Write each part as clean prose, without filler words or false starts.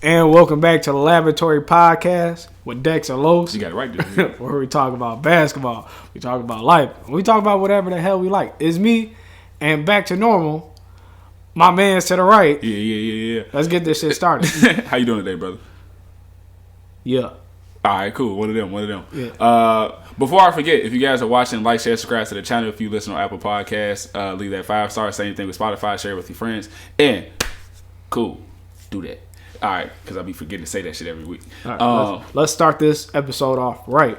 And welcome back to the Laboratory Podcast with Dex and Los. You got it right there. Where we talk about basketball. We talk about life. We talk about whatever the hell we like. It's me and back to normal. My man's to the right. Yeah. Let's get this shit started. How you doing today, brother? Yeah. All right, cool. One of them. Yeah. Before I forget, if you guys are watching, like, share, subscribe to the channel. If you listen on Apple Podcasts, leave that 5-star. Same thing with Spotify. Share it with your friends. And, cool, do that. All right, because I'll be forgetting to say that shit every week. All right, let's start this episode off right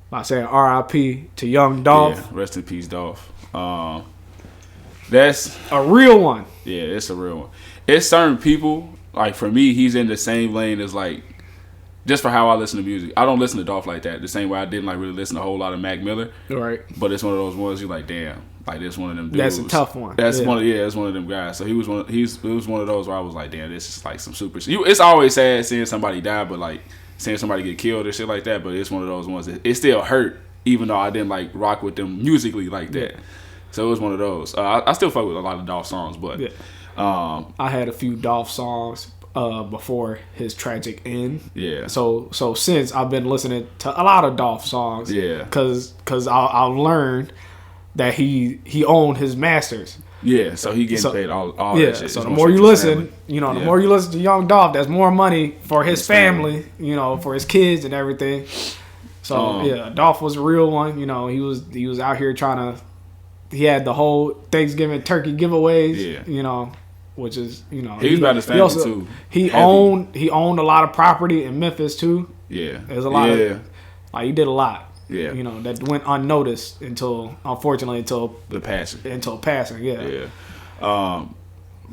by saying R.I.P. to Young Dolph. Yeah, rest in peace, Dolph. That's a real one. Yeah, it's a real one. It's certain people, like for me, he's in the same lane as like, just for how I listen to music. I don't listen to Dolph like that. The same way I didn't like really listen to a whole lot of Mac Miller. Right. But it's one of those ones you're like, damn, like this one of them dudes. That's a tough one. That's one of them guys. So it was one of those where I was like, damn, this is like some super. It's always sad seeing somebody die, but like seeing somebody get killed or shit like that. But it's one of those ones that it still hurt, even though I didn't like rock with them musically like that. Yeah. So it was one of those. I still fuck with a lot of Dolph songs, but I had a few Dolph songs before his tragic end. Yeah. So since I've been listening to a lot of Dolph songs. Yeah. Cause I learned that he owned his masters. Yeah. So he getting paid all that shit. So the more you listen, the more you listen to Young Dolph, that's more money for his family. For his kids and everything. So Dolph was a real one. He was out here trying to. He had the whole Thanksgiving turkey giveaways. Yeah. Which is he was about his family too. He owned a lot of property in Memphis too. Yeah, there's a lot of he did a lot. Yeah, that went unnoticed until the passing. Until passing, yeah.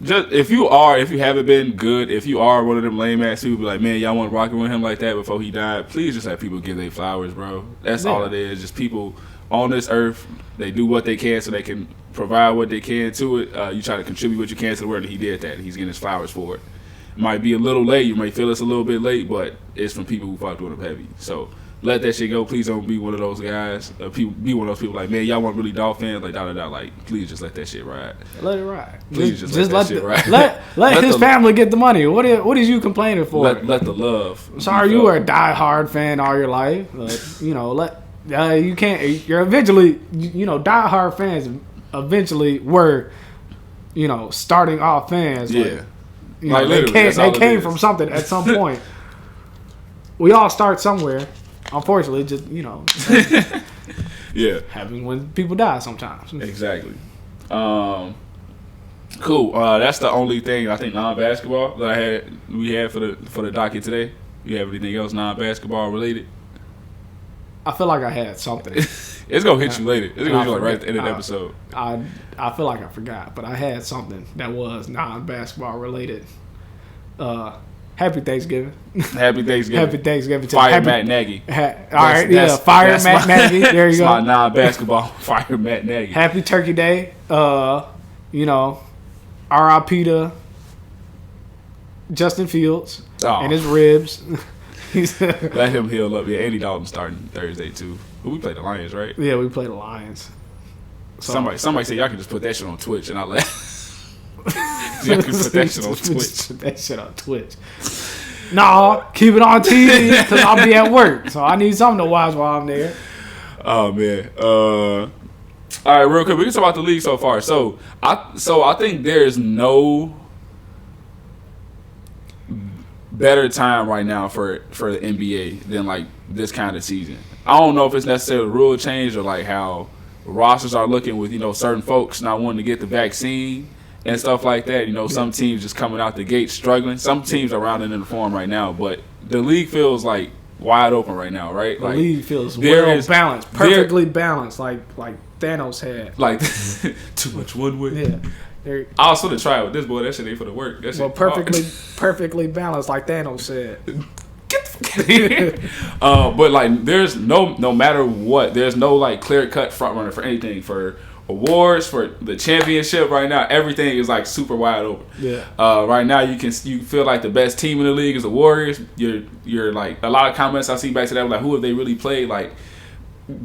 Just if you haven't been good, if you are one of them lame ass people, be like, man, y'all want rocking with him like that before he died, please just have people give their flowers, bro. That's all it is. Just people on this earth, they do what they can so they can provide what they can to it. You try to contribute what you can to the world, and he did that. He's getting his flowers for it. Might be a little late. You might feel it's a little bit late, but it's from people who fucked with him heavy. So let that shit go. Please don't be one of those guys. Be one of those people like, man, y'all want really Dolph fans? Like, Like, please just let that shit ride. Let it ride. Please just let that shit ride. Let his family get the money. What is you complaining for? Let the love. Sorry, you were a diehard fan all your life. You can't. You're eventually. Diehard fans eventually were. Starting off fans. Yeah. They came from something at some point. We all start somewhere. Unfortunately, just yeah, happens when people die sometimes. Exactly. Cool. That's the only thing I think non-basketball that we had for the docket today. You have anything else non-basketball related? I feel like I had something. It's gonna hit you later. It's gonna hit you right at the end of the episode. I feel like I forgot, but I had something that was non-basketball related. Happy Thanksgiving. Happy Thanksgiving. Happy Thanksgiving. Fire Matt Nagy. Fire Matt Nagy. There you go. That's my non-basketball. Fire Matt Nagy. Happy Turkey Day. R.I.P. to Justin Fields and his ribs. Let him heal up. Yeah, Andy Dalton starting Thursday too. But we play the Lions, right? Yeah, we play the Lions. So, somebody said y'all can just put that shit on Twitch, and I let. Y'all can put that shit on Twitch. Put that shit on Twitch. No, keep it on TV because I'll be at work, so I need something to watch while I'm there. Oh man. All right, real quick, we can talk about the league so far. So I think there's no better time right now for the NBA than like this kind of season. I don't know if it's necessarily a rule change or like how rosters are looking with certain folks not wanting to get the vaccine and stuff like that. Some teams just coming out the gate struggling. Some teams are rounding in the form right now, but the league feels like wide open right now, right? The league feels well balanced, perfectly balanced, like Thanos had. Like too much one way. Yeah. I was going to try it with this boy. That shit ain't for the work. That shit perfectly balanced, like Thanos said. Get the fuck out of here. But like, there's no matter what, there's no like clear cut front runner for anything, for awards, for the championship. Right now, everything is like super wide open. Yeah. Right now, you feel like the best team in the league is the Warriors. You're like, a lot of comments I see back to that, like, who have they really played? Like,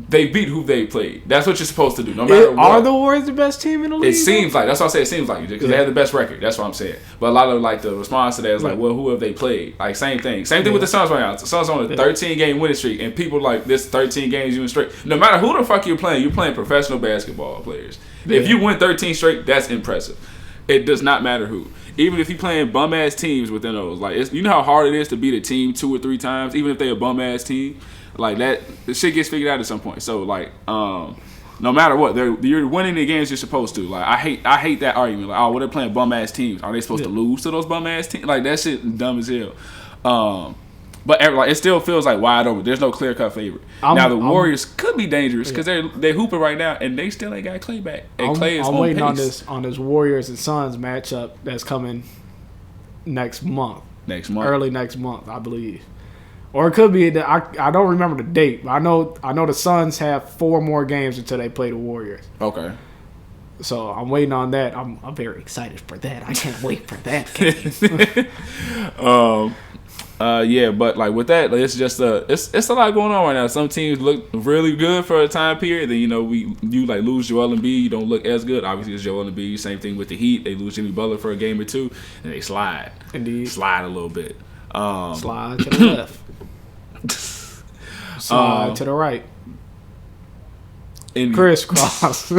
they beat who they played. That's what you're supposed to do. No matter what. Are the Warriors the best team in the league? It seems like. That's what I say. It seems like because they have the best record. That's what I'm saying. But a lot of like the response to that is like, well, who have they played? Like same thing. Same thing with the Suns right now. The Suns on a 13-game winning streak, and people like this 13 games you in straight. No matter who the fuck you're playing professional basketball players. Yeah. If you win 13 straight, that's impressive. It does not matter who. Even if you playing bum ass teams within those, like you know how hard it is to beat a team 2 or 3 times, even if they a bum ass team. Like that, the shit gets figured out at some point. So like, no matter what, you're winning the games you're supposed to. Like I hate that argument. Like, oh, well, they're playing bum ass teams. Are they supposed to lose to those bum ass teams? Like that shit is dumb as hell. But like it still feels like wide open. There's no clear cut favorite. Now the Warriors could be dangerous because they're hooping right now and they still ain't got Clay back. And Clay is I'm waiting pace. on this Warriors and Suns matchup that's coming next month. Early next month, I believe. Or it could be that I don't remember the date, but I know the Suns have 4 more games until they play the Warriors. Okay. So I'm waiting on that. I'm very excited for that. I can't wait for that game. Yeah, but like with that, it's just it's a lot going on right now. Some teams look really good for a time period, then you like lose Joel Embiid, you don't look as good. Obviously, it's Joel Embiid. Same thing with the Heat. They lose Jimmy Butler for a game or 2, and they slide. Indeed, slide a little bit. Slide to the left. Slide to the right. Crisscross.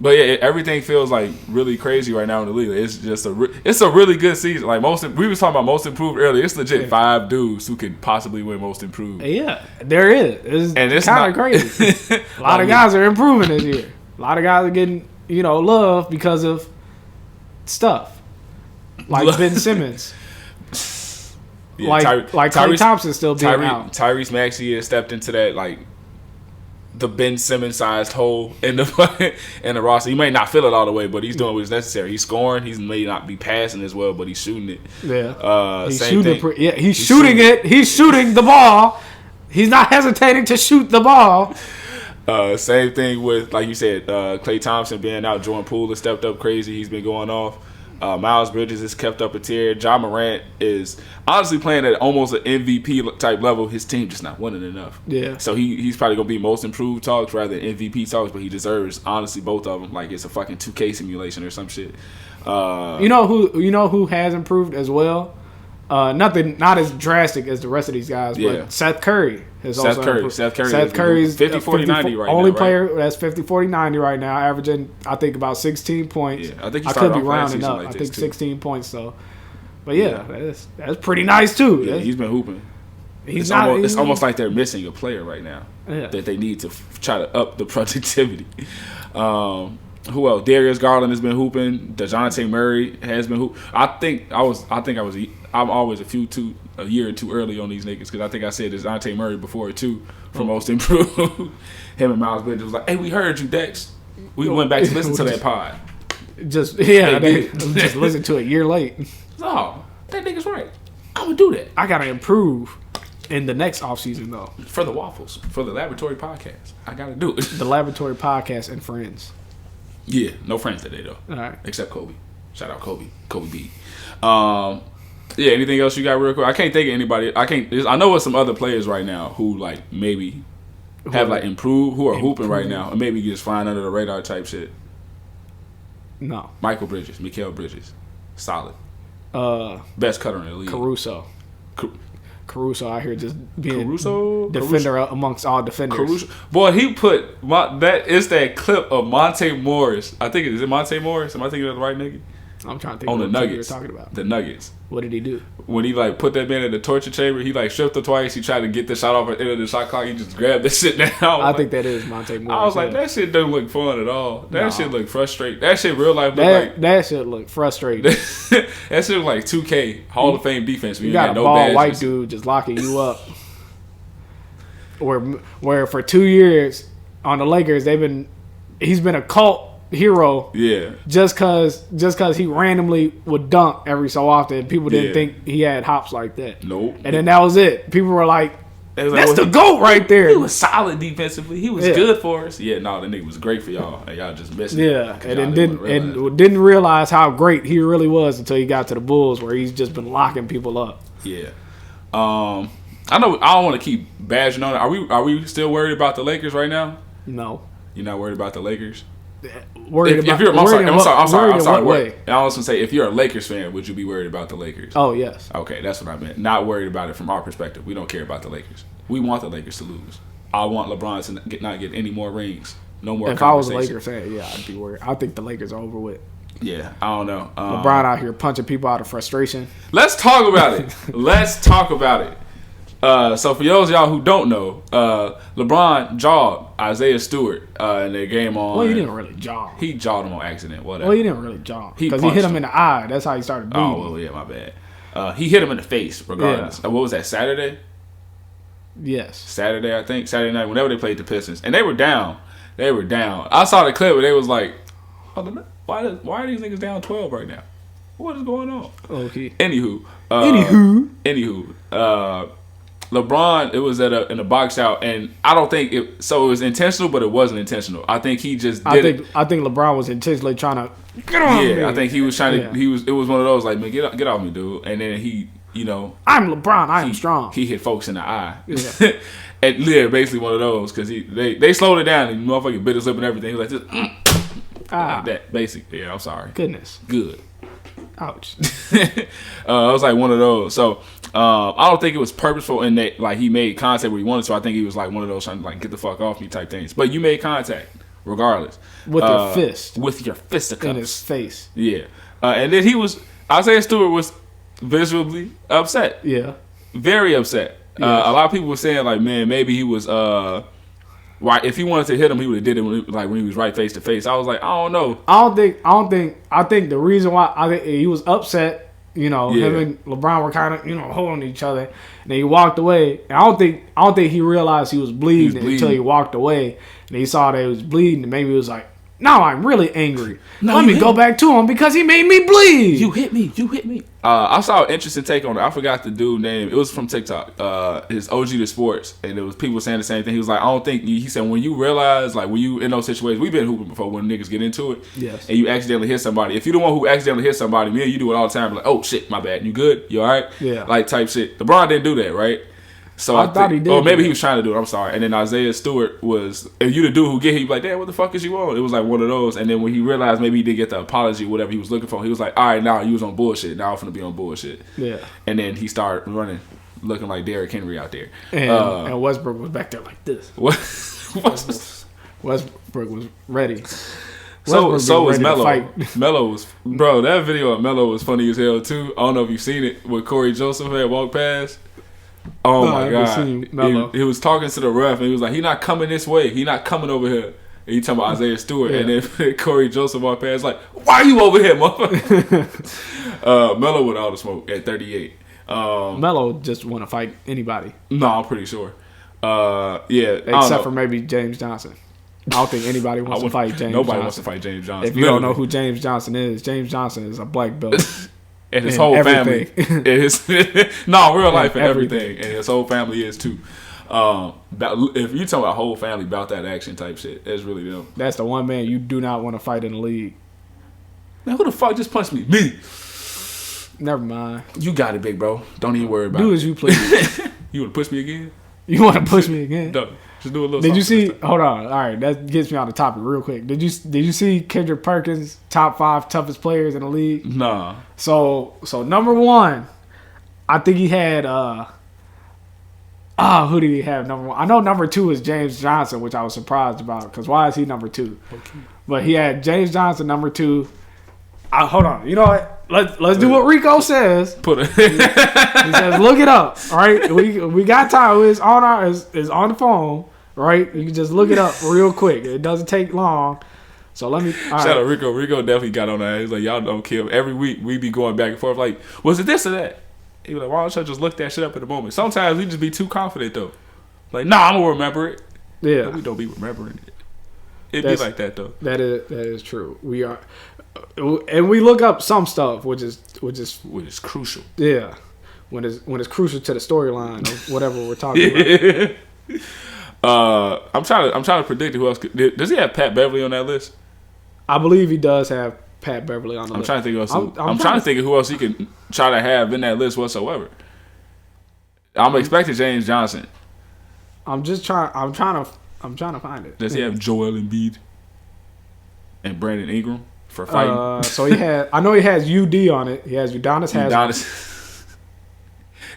But yeah, everything feels like really crazy right now in the league. It's just it's a really good season. Like we was talking about most improved earlier. It's legit 5 dudes who could possibly win most improved. Yeah, there is. It's kind of crazy. A lot of guys are improving this year. A lot of guys are getting love because of stuff like Ben Simmons. Yeah, like Klay Thompson still being out. Tyrese Maxey has stepped into that like the Ben Simmons sized hole in the roster. He may not feel it all the way, but he's doing what's necessary. He's scoring. He may not be passing as well, but he's shooting it. Yeah, he's shooting. He's shooting it. He's shooting the ball. He's not hesitating to shoot the ball. Same thing with, like you said, Klay Thompson being out. Jordan Poole has stepped up crazy. He's been going off. Miles Bridges has kept up a tier. Ja Morant is honestly playing at almost an MVP type level. His team just not winning enough. Yeah. So he's probably gonna be most improved talks rather than MVP talks, but he deserves honestly both of them. Like it's a fucking 2K simulation or some shit. You know who has improved as well? Not as drastic as the rest of these guys, but Seth Curry has also improved. Seth Curry's 50, 40, 90 right now. Only player that's 50, 40, 90 right now, averaging I think about 16 points. Yeah, I think I could be rounding up. Like I think 16 points though. But that's pretty nice too. Yeah, he's been hooping. It's almost like they're missing a player right now that they need to try to up the productivity. Who else? Darius Garland has been hooping. DeJounte Murray has been hooping. I'm always a year or 2 early on these niggas because I think I said DeJounte Murray before too for most improved. Him and Miles Bridges was like, "Hey, we heard you, Dex. We went back to listen to that pod." Just listen to it a year late. Oh, that nigga's right. I'm gonna do that. I gotta improve in the next offseason though. For the waffles, for the Laboratory Podcast, I gotta do it. The Laboratory Podcast and friends. Yeah, no friends today though. All right, except Kobe. Shout out Kobe B. Yeah, anything else you got real quick? I can't think of anybody. I know with some other players right now who like maybe have like improved, who are hooping right now, and maybe just flying under the radar type shit. No. Mikal Bridges, solid. Best cutter in the league. Caruso out here just being defender amongst all defenders. Boy, he put that is that clip of Monte Morris. I think is it Monte Morris? Am I thinking of the right nigga? I'm trying to think on of the what Nuggets. you're talking about. The Nuggets. What did he do? When he like put that man in the torture chamber, he like stripped him twice. He tried to get the shot off at the end of the shot clock. He just grabbed that shit down. I think that is Monte Morris. I was like, that shit doesn't look fun at all. That shit look frustrating. That shit real life look like that shit look frustrating. That shit look like 2K Hall of Fame defense. You got a bald white dude just locking you up. Where for 2 years on the Lakers, he's been a cult hero. Yeah. Just cause he randomly would dunk every so often. People didn't think he had hops like that. Nope. And then that was it. People were like, that's the GOAT right there. He was solid defensively. He was good for us. Yeah, no, that nigga was great for y'all. And y'all just missed it. Yeah. And then didn't realize how great he really was until he got to the Bulls where he's just been locking people up. Yeah. I know I don't want to keep badging on it. Are we still worried about the Lakers right now? No. You're not worried about the Lakers? Worried about. I'm sorry. Way? I was gonna say, if you're a Lakers fan, would you be worried about the Lakers? Oh yes. Okay, that's what I meant. Not worried about it from our perspective. We don't care about the Lakers. We want the Lakers to lose. I want LeBron to not get any more rings. No more. If I was a Lakers fan, yeah, I'd be worried. I think the Lakers are over with. Yeah, I don't know. LeBron out here punching people out of frustration. Let's talk about it. So for those of y'all who don't know, LeBron jawed Isaiah Stewart in their game on. Well, he didn't really jaw. He jawed him on accident. Whatever. Well, he didn't really jaw because he hit him in the eye. That's how he started bleeding. Oh, well, yeah, my bad. He hit him in the face. Regardless, what was that? Saturday. Yes. Saturday, I think. Saturday night, whenever they played the Pistons, and they were down. I saw the clip where they was like, "Why are these niggas down 12 right now? What is going on?" Okay. Anywho. LeBron, it was in a box out, and I don't think it was intentional, but it wasn't intentional. I think he just did it. I think LeBron was intentionally trying to get on me. I think he was trying to. It was one of those like, man, get off me, dude. And then he, I'm LeBron. I am strong. He hit folks in the eye. Yeah. And basically one of those because they slowed it down and motherfucker bit his lip and everything. He was like this, like that. Basically, yeah. I'm sorry. Goodness. Good. Ouch. It was like one of those. So I don't think it was purposeful in that like he made contact where he wanted to. I think he was like one of those trying to like get the fuck off me type things. But you made contact regardless. With your fist. With your fisticuffs. In his face. Yeah. And then Isaiah Stewart was visibly upset. Yeah. Very upset. Yes. A lot of people were saying like, man, maybe he was right. If he wanted to hit him, he would have did it when he was right face to face. I was like, I don't know. I think the reason why I think he was upset, him and LeBron were kind of, holding each other. And then he walked away. And I don't think he realized he was bleeding until he walked away. And he saw that he was bleeding, and maybe he was like, now I'm really angry. Let me go back to him because he made me bleed. You hit me. I saw an interesting take on it. I forgot the dude's name. It was from TikTok. His OG to Sports. And it was people saying the same thing. He was like, I don't think, he said, when you realize, like, when you in those situations, we've been hooping before when niggas get into it. Yes. And you accidentally hit somebody. If you're the one who accidentally hit somebody, me and you do it all the time. Like, oh, shit, my bad. You good? You all right? Yeah. Like, type shit. LeBron didn't do that, right? So I thought he did. Or maybe he was trying to do it. I'm sorry. And then Isaiah Stewart was, if you the dude who get him, you like, damn, what the fuck is you on? It was like one of those. And then when he realized maybe he did get the apology, whatever he was looking for, he was like, all right, now you was on bullshit. Now I'm finna be on bullshit. Yeah. And then he started running, looking like Derrick Henry out there. And Westbrook was back there like this. Westbrook was ready. So was Melo. Melo was, bro, that video of Melo was funny as hell too. I don't know if you've seen it where Corey Joseph had walked past. Oh my God. He was talking to the ref and he was like, he not coming this way. He not coming over here. And he talking about Isaiah Stewart. Yeah. And then Corey Joseph walked past like, why are you over here, motherfucker? Melo with all the smoke at 38. Melo just want to fight anybody. No, I'm pretty sure. Yeah. Except for maybe James Johnson. I don't think anybody wants to fight James Johnson. Nobody wants to fight James Johnson. If you don't know who James Johnson is a black belt. And his whole family. Real life and everything. And his whole family is too. If you talking about whole family about that action type shit, that's really them. That's the one man you do not want to fight in the league. Man, who the fuck just punched me? Me. Never mind. You got it, big bro. Don't even worry about it. Do as you please. You want to push me again? You want to push me again? No. Just do a little. Did you see? Hold on. All right, that gets me on the topic real quick. Did you see Kendrick Perkins top 5 toughest players in the league? Nah. So number 1, I think he had who did he have number 1? I know number 2 is James Johnson, which I was surprised about because why is he number 2? Okay. But he had James Johnson number 2. Hold on. You know what? Let's do what Rico says. He says, look it up. All right, we got time. It's on is on the phone. Right, you can just look it up real quick. It doesn't take long. So let me. Shout out Rico. Rico definitely got on that. He's like, y'all don't kill. Every week we be going back and forth. Like, was it this or that? He was like, why don't you just look that shit up in the moment? Sometimes we just be too confident though. Like, nah, I'm gonna remember it. Yeah, but we don't be remembering it. It be like that though. That is true. We are, and we look up some stuff, which is crucial. Yeah, when it's crucial to the storyline of whatever we're talking about. I'm trying to predict who else. Does he have Pat Beverly on that list? I believe he does have Pat Beverly on the list. I'm trying to think of who else he can try to have in that list whatsoever. I'm expecting James Johnson. I'm trying to find it. Does he have Joel Embiid and Brandon Ingram for fighting? So I know he has UD on it. He has Udonis Haslem.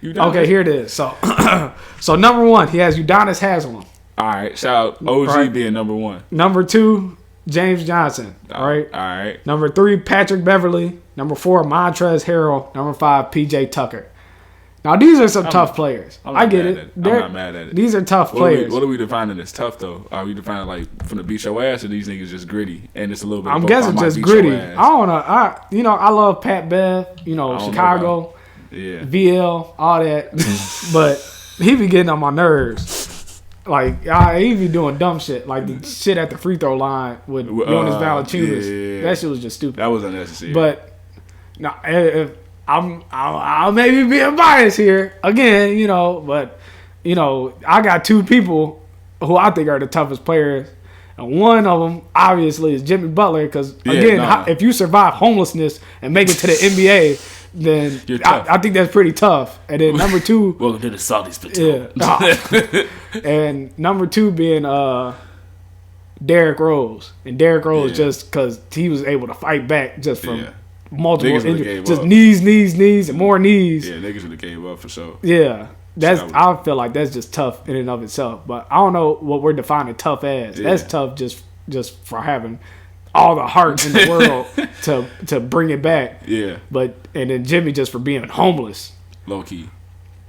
Okay, here it is. So number 1, he has Udonis Haslem. All right, shout out OG being number 1. Number 2, James Johnson. All right. Number 3, Patrick Beverly. Number 4, Montrezl Harrell. Number 5, PJ Tucker. Now, these are some tough players. I get it. I'm not mad at it. These are tough players. What are we defining as tough, though? Are we defining, like, from the beat your ass, or these niggas just gritty? And it's a little bit I'm guessing just gritty. I don't know. I love Pat Bev, Chicago, VL, all that. But he be getting on my nerves. Like, he be doing dumb shit. Like the shit at the free throw line with Jonas Valanciunas. That shit was just stupid. That was unnecessary. But, if I'll maybe be biased here again, but I got 2 people who I think are the toughest players, and one of them obviously is Jimmy Butler. Because if you survive homelessness and make it to the NBA, then I think that's pretty tough. And then number 2, welcome to the Salties Patel. Yeah, and number 2 being Derrick Rose, and Derrick Rose just because he was able to fight back just from. Yeah. Multiple injuries, just knees, and more knees. Yeah, niggas would have gave up for sure. Yeah, I feel like that's just tough in and of itself. But I don't know what we're defining tough as. Yeah. That's tough just for having all the heart in the world to bring it back. Yeah. And then Jimmy just for being homeless. Low key.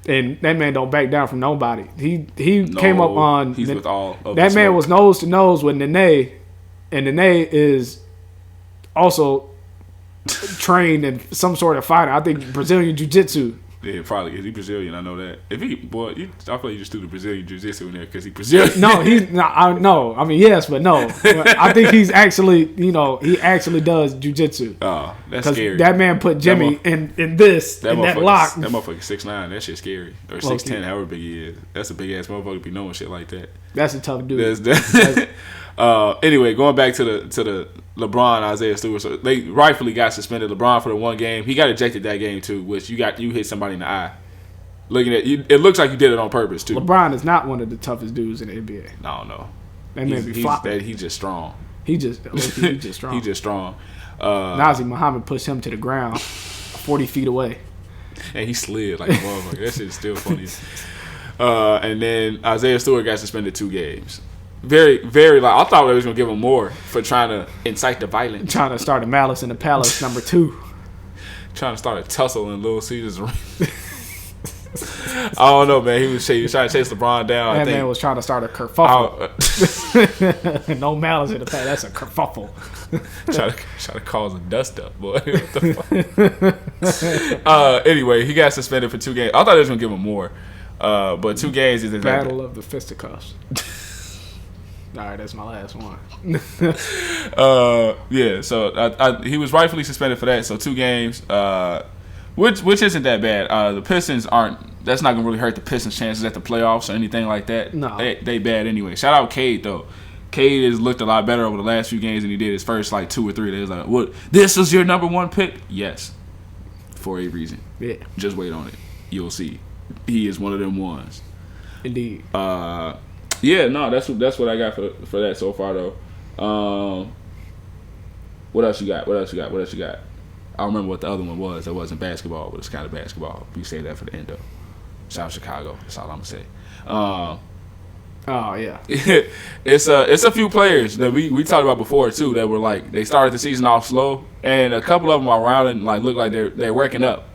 And that man don't back down from nobody. He came up on. He's with all of that man was nose to nose with Nene, and Nene is also trained in some sort of fighter. I think Brazilian Jiu-Jitsu. Yeah, probably. Is he Brazilian? I know that. If he, boy, I feel you just threw the Brazilian Jiu-Jitsu in there because he's Brazilian. No, he's not. No, I mean yes, but no. I think he's actually, he actually does Jiu-Jitsu. Oh, that's scary. That man put Jimmy in that lock. That motherfucker 6'9". That shit's scary. Or 6'10", however big he is. That's a big ass motherfucker to be knowing shit like that. That's a tough dude. Anyway, going back to the LeBron Isaiah Stewart, so they rightfully got suspended. LeBron for the one game, he got ejected that game too, which you hit somebody in the eye. Looking at you, it looks like you did it on purpose too. LeBron is not one of the toughest dudes in the NBA. No. That man be flopping. He's just strong. He's just strong. He's just strong. Nazir Muhammad pushed him to the ground, 40 feet away, and he slid like a motherfucker. That shit is still funny. And then Isaiah Stewart got suspended 2 games. Very, very I thought they was gonna give him more for trying to incite the violence. Trying to start a Malice in the Palace number 2. Trying to start a tussle in Little Caesars ring. I don't know, man. He was trying to chase LeBron down. That man was trying to start a kerfuffle. No Malice in the Palace. That's a kerfuffle. try to cause a dust up, boy. What the fuck? Anyway, he got suspended for 2 games. I thought they was gonna give him more. But 2 games is Battle of the Fisticuffs. All right, that's my last one. Yeah, so he was rightfully suspended for that. So 2 games, which isn't that bad. The Pistons that's not gonna really hurt the Pistons' chances at the playoffs or anything like that. No, they bad anyway. Shout out Cade though. Cade has looked a lot better over the last few games than he did his first 2 or 3 days. Like, what? This was your number 1 pick? Yes, for a reason. Yeah, just wait on it. You'll see. He is one of them ones. Indeed. Yeah, no, that's what I got for that so far though. What else you got? I don't remember what the other one was. It wasn't basketball, but it's kind of basketball. We say that for the end though. Shout out Chicago. That's all I'm gonna say. Oh yeah. It's a few players that we talked about before too that were they started the season off slow, and a couple of them are around and look like they're waking up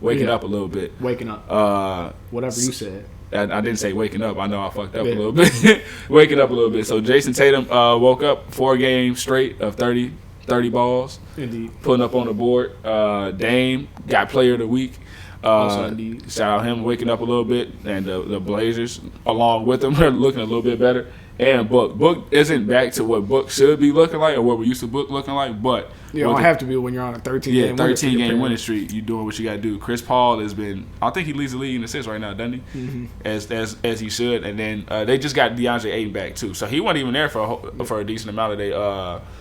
a little bit. Waking up. Whatever you said. I didn't say waking up. I know I fucked up a little bit. Waking up a little bit. So Jason Tatum woke up 4 games straight of 30 balls. Indeed. Putting up on the board. Dame got player of the week. Also indeed. Shout out him waking up a little bit. And the Blazers, along with them, are looking a little bit better. And Book isn't back to what Book should be looking like or what we used to Book looking like, but you don't have to be when you're on a 13-game winning streak. You're doing what you got to do. Chris Paul has been, I think he leads the league in assists right now, doesn't he? Mm-hmm. As he should. And then they just got DeAndre Ayton back too, so he wasn't even there for a decent amount of day.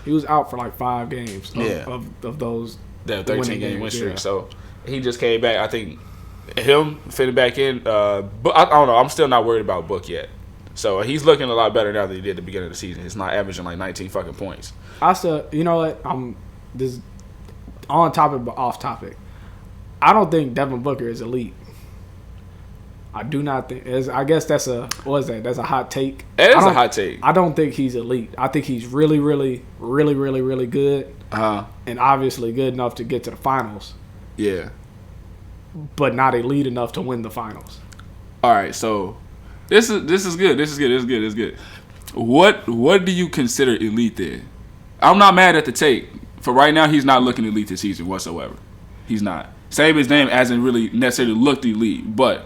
He was out for 5 games of those. That 13-game win streak. Yeah. So he just came back. I think him fitting back in. But I don't know. I'm still not worried about Book yet. So he's looking a lot better now than he did at the beginning of the season. He's not averaging like 19 fucking points. I still, you know what? I'm this on topic but off topic. I don't think Devin Booker is elite. I do not think. I guess that's a what is that? That's a hot take. It is a hot take. I don't think he's elite. I think he's really, really, really, really, really good. And obviously good enough to get to the finals. Yeah. But not elite enough to win the finals. All right, so this is good. What do you consider elite then? I'm not mad at the take. For right now, he's not looking elite this season whatsoever. He's not. Saying his name hasn't really necessarily looked elite, but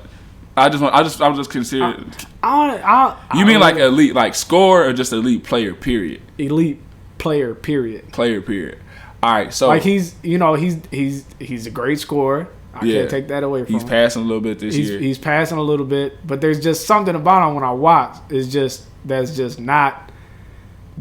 I'm just considering. You mean like elite, like score, or just elite player? Period. Elite player. Period. Player. Period. All right, so like he's a great scorer. I can't take that away from him. He's passing a little bit this year. He's passing a little bit, but there's just something about him when I watch. That's just not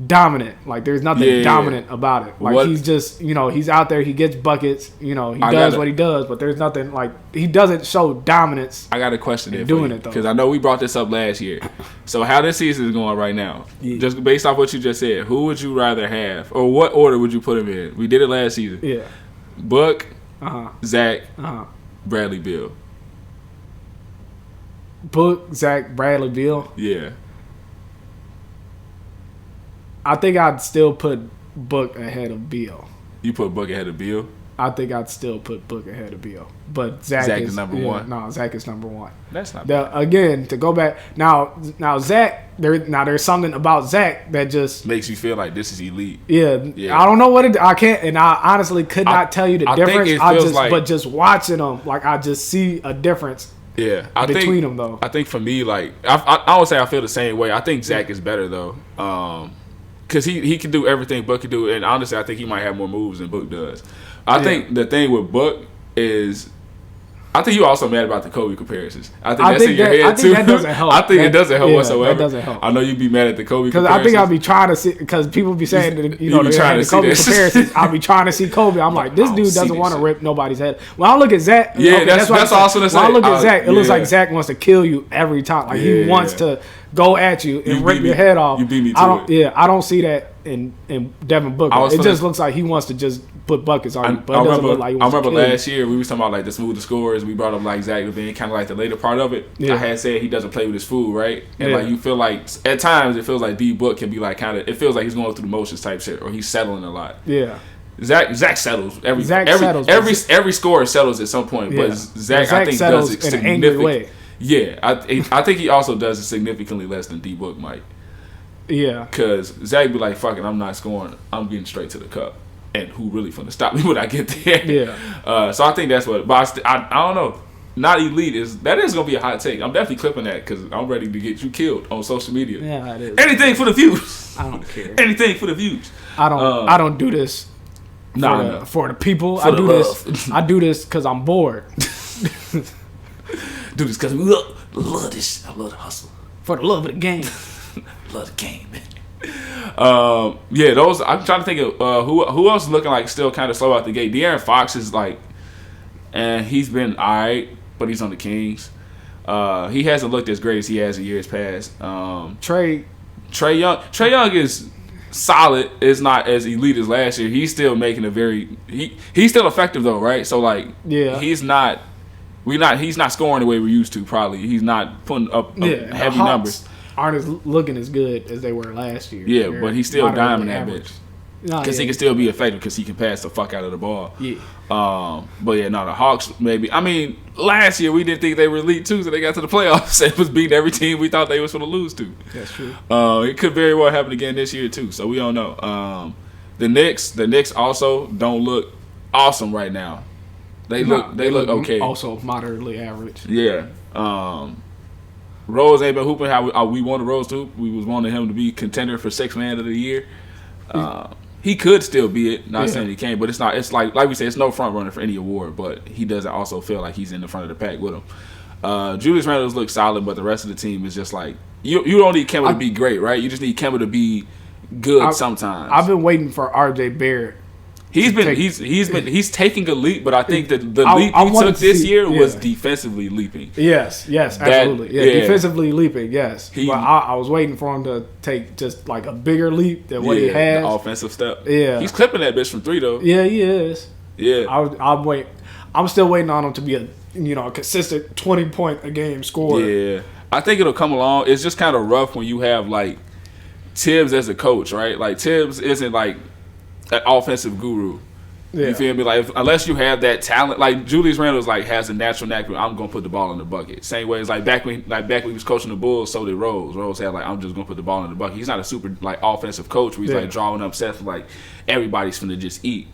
dominant. Like there's nothing dominant about it. Like he's just he's out there. He gets buckets. He does what he does, but there's nothing like he doesn't show dominance. I got a question there doing it though, because I know we brought this up last year. So how this season is going right now? Yeah. Just based off what you just said, who would you rather have, or what order would you put him in? We did it last season. Yeah, Book, Zach, Bradley Beal. Book, Zach, Bradley Beal. Yeah. I think I'd still put Book ahead of Beal. You put Book ahead of Beal? I think I'd still put Book ahead of Beal. But Zach is number one. No, Zach is number one. That's not bad. Again, to go back now Zach. There's something about Zach that just makes you feel like this is elite. Yeah. I don't know what it. I can't, and I honestly could not tell you the difference. But just watching them, like I just see a difference. Yeah, between them though. I think for me, like I would say I feel the same way. I think Zach is better though. Because he can do everything Book can do, and honestly, I think he might have more moves than Book does. I think the thing with Book is, I think you also mad about the Kobe comparisons. I think that's in your head too. That doesn't help. I think it doesn't help whatsoever. That doesn't help. I know you'd be mad at the Kobe because comparisons. I think I'll be trying to see, because people be saying that the Kobe comparisons. I'll be trying to see Kobe. I'm like, this dude doesn't want to rip nobody's head. When I look at Zach, that's also the same. When I look at Zach, it looks like Zach wants to kill you every time. Like he wants to go at you and rip your head off. You beat me to it. Yeah, I don't see that in Devin Booker. It just looks like he wants to just put buckets on you. But it doesn't look like he wants to kill you. Last year we was talking about like the smoother scores. We brought up like Zach being kind of like the later part of it. Yeah. I had said he doesn't play with his food, right? And like you feel like at times it feels like D Book can be like kind of, it feels like he's going through the motions type shit, or he's settling a lot. Yeah. Zach settles every scorer settles at some point, but Zach I think does it in an angry way. Yeah, I think he also does it significantly less than D Book might. Yeah, because Zach be like, "Fuck it, I'm not scoring. I'm getting straight to the cup." And who really finna stop me when I get there? Yeah. So I think that's what. But I don't know. Not elite is gonna be a hot take. I'm definitely clipping that because I'm ready to get you killed on social media. Yeah, it is. Anything for the views. I don't care. Anything for the views. I don't do this. For the people. I do this because I'm bored. Do this because we love this. I love the hustle. For the love of the game. Love the game, man. Those. I'm trying to think of who else is looking like still kind of slow out the gate. De'Aaron Fox is like, and he's been alright, but he's on the Kings. He hasn't looked as great as he has in years past. Trae Young is solid. Is not as elite as last year. He's still making he's still effective though, right? So like, he's not. He's not scoring the way we used to. Probably he's not putting up heavy numbers. Aren't looking as good as they were last year. Yeah, but he's still diamond that bitch. Because he can still be effective because he can pass the fuck out of the ball. Yeah. The Hawks maybe. I mean, last year we didn't think they were elite too, so they got to the playoffs and was beating every team we thought they was going to lose to. That's true. It could very well happen again this year too, so we don't know. The Knicks also don't look awesome right now. They look okay. Also moderately average. Yeah. Rose ain't been hooping how we wanted Rose to hoop. We was wanting him to be contender for 6th man of the year. He could still be it. Not saying he can't, but it's not. It's like we said, it's no front runner for any award. But he doesn't also feel like he's in the front of the pack with him. Julius Randle's look solid, but the rest of the team is just like you don't need Kemba to be great, right? You just need Kemba to be good sometimes. I've been waiting for RJ Barrett He's taking a leap, but I think that the leap he took this year was defensively leaping. Yes, absolutely. Defensively leaping, yes. But I was waiting for him to take just like a bigger leap than what he has. The offensive step. Yeah. He's clipping that bitch from 3 though. Yeah, he is. Yeah. I'm still waiting on him to be a consistent 20-point a game scorer. Yeah. I think it'll come along. It's just kind of rough when you have like Tibbs as a coach, right? Like Tibbs isn't like an offensive guru. Yeah. You feel me? Like unless you have that talent, like Julius Randle has a natural knack. I'm gonna put the ball in the bucket. Same way as back when he was coaching the Bulls, so did Rose. Rose had I'm just gonna put the ball in the bucket. He's not a super offensive coach where he's drawing up sets everybody's finna just eat.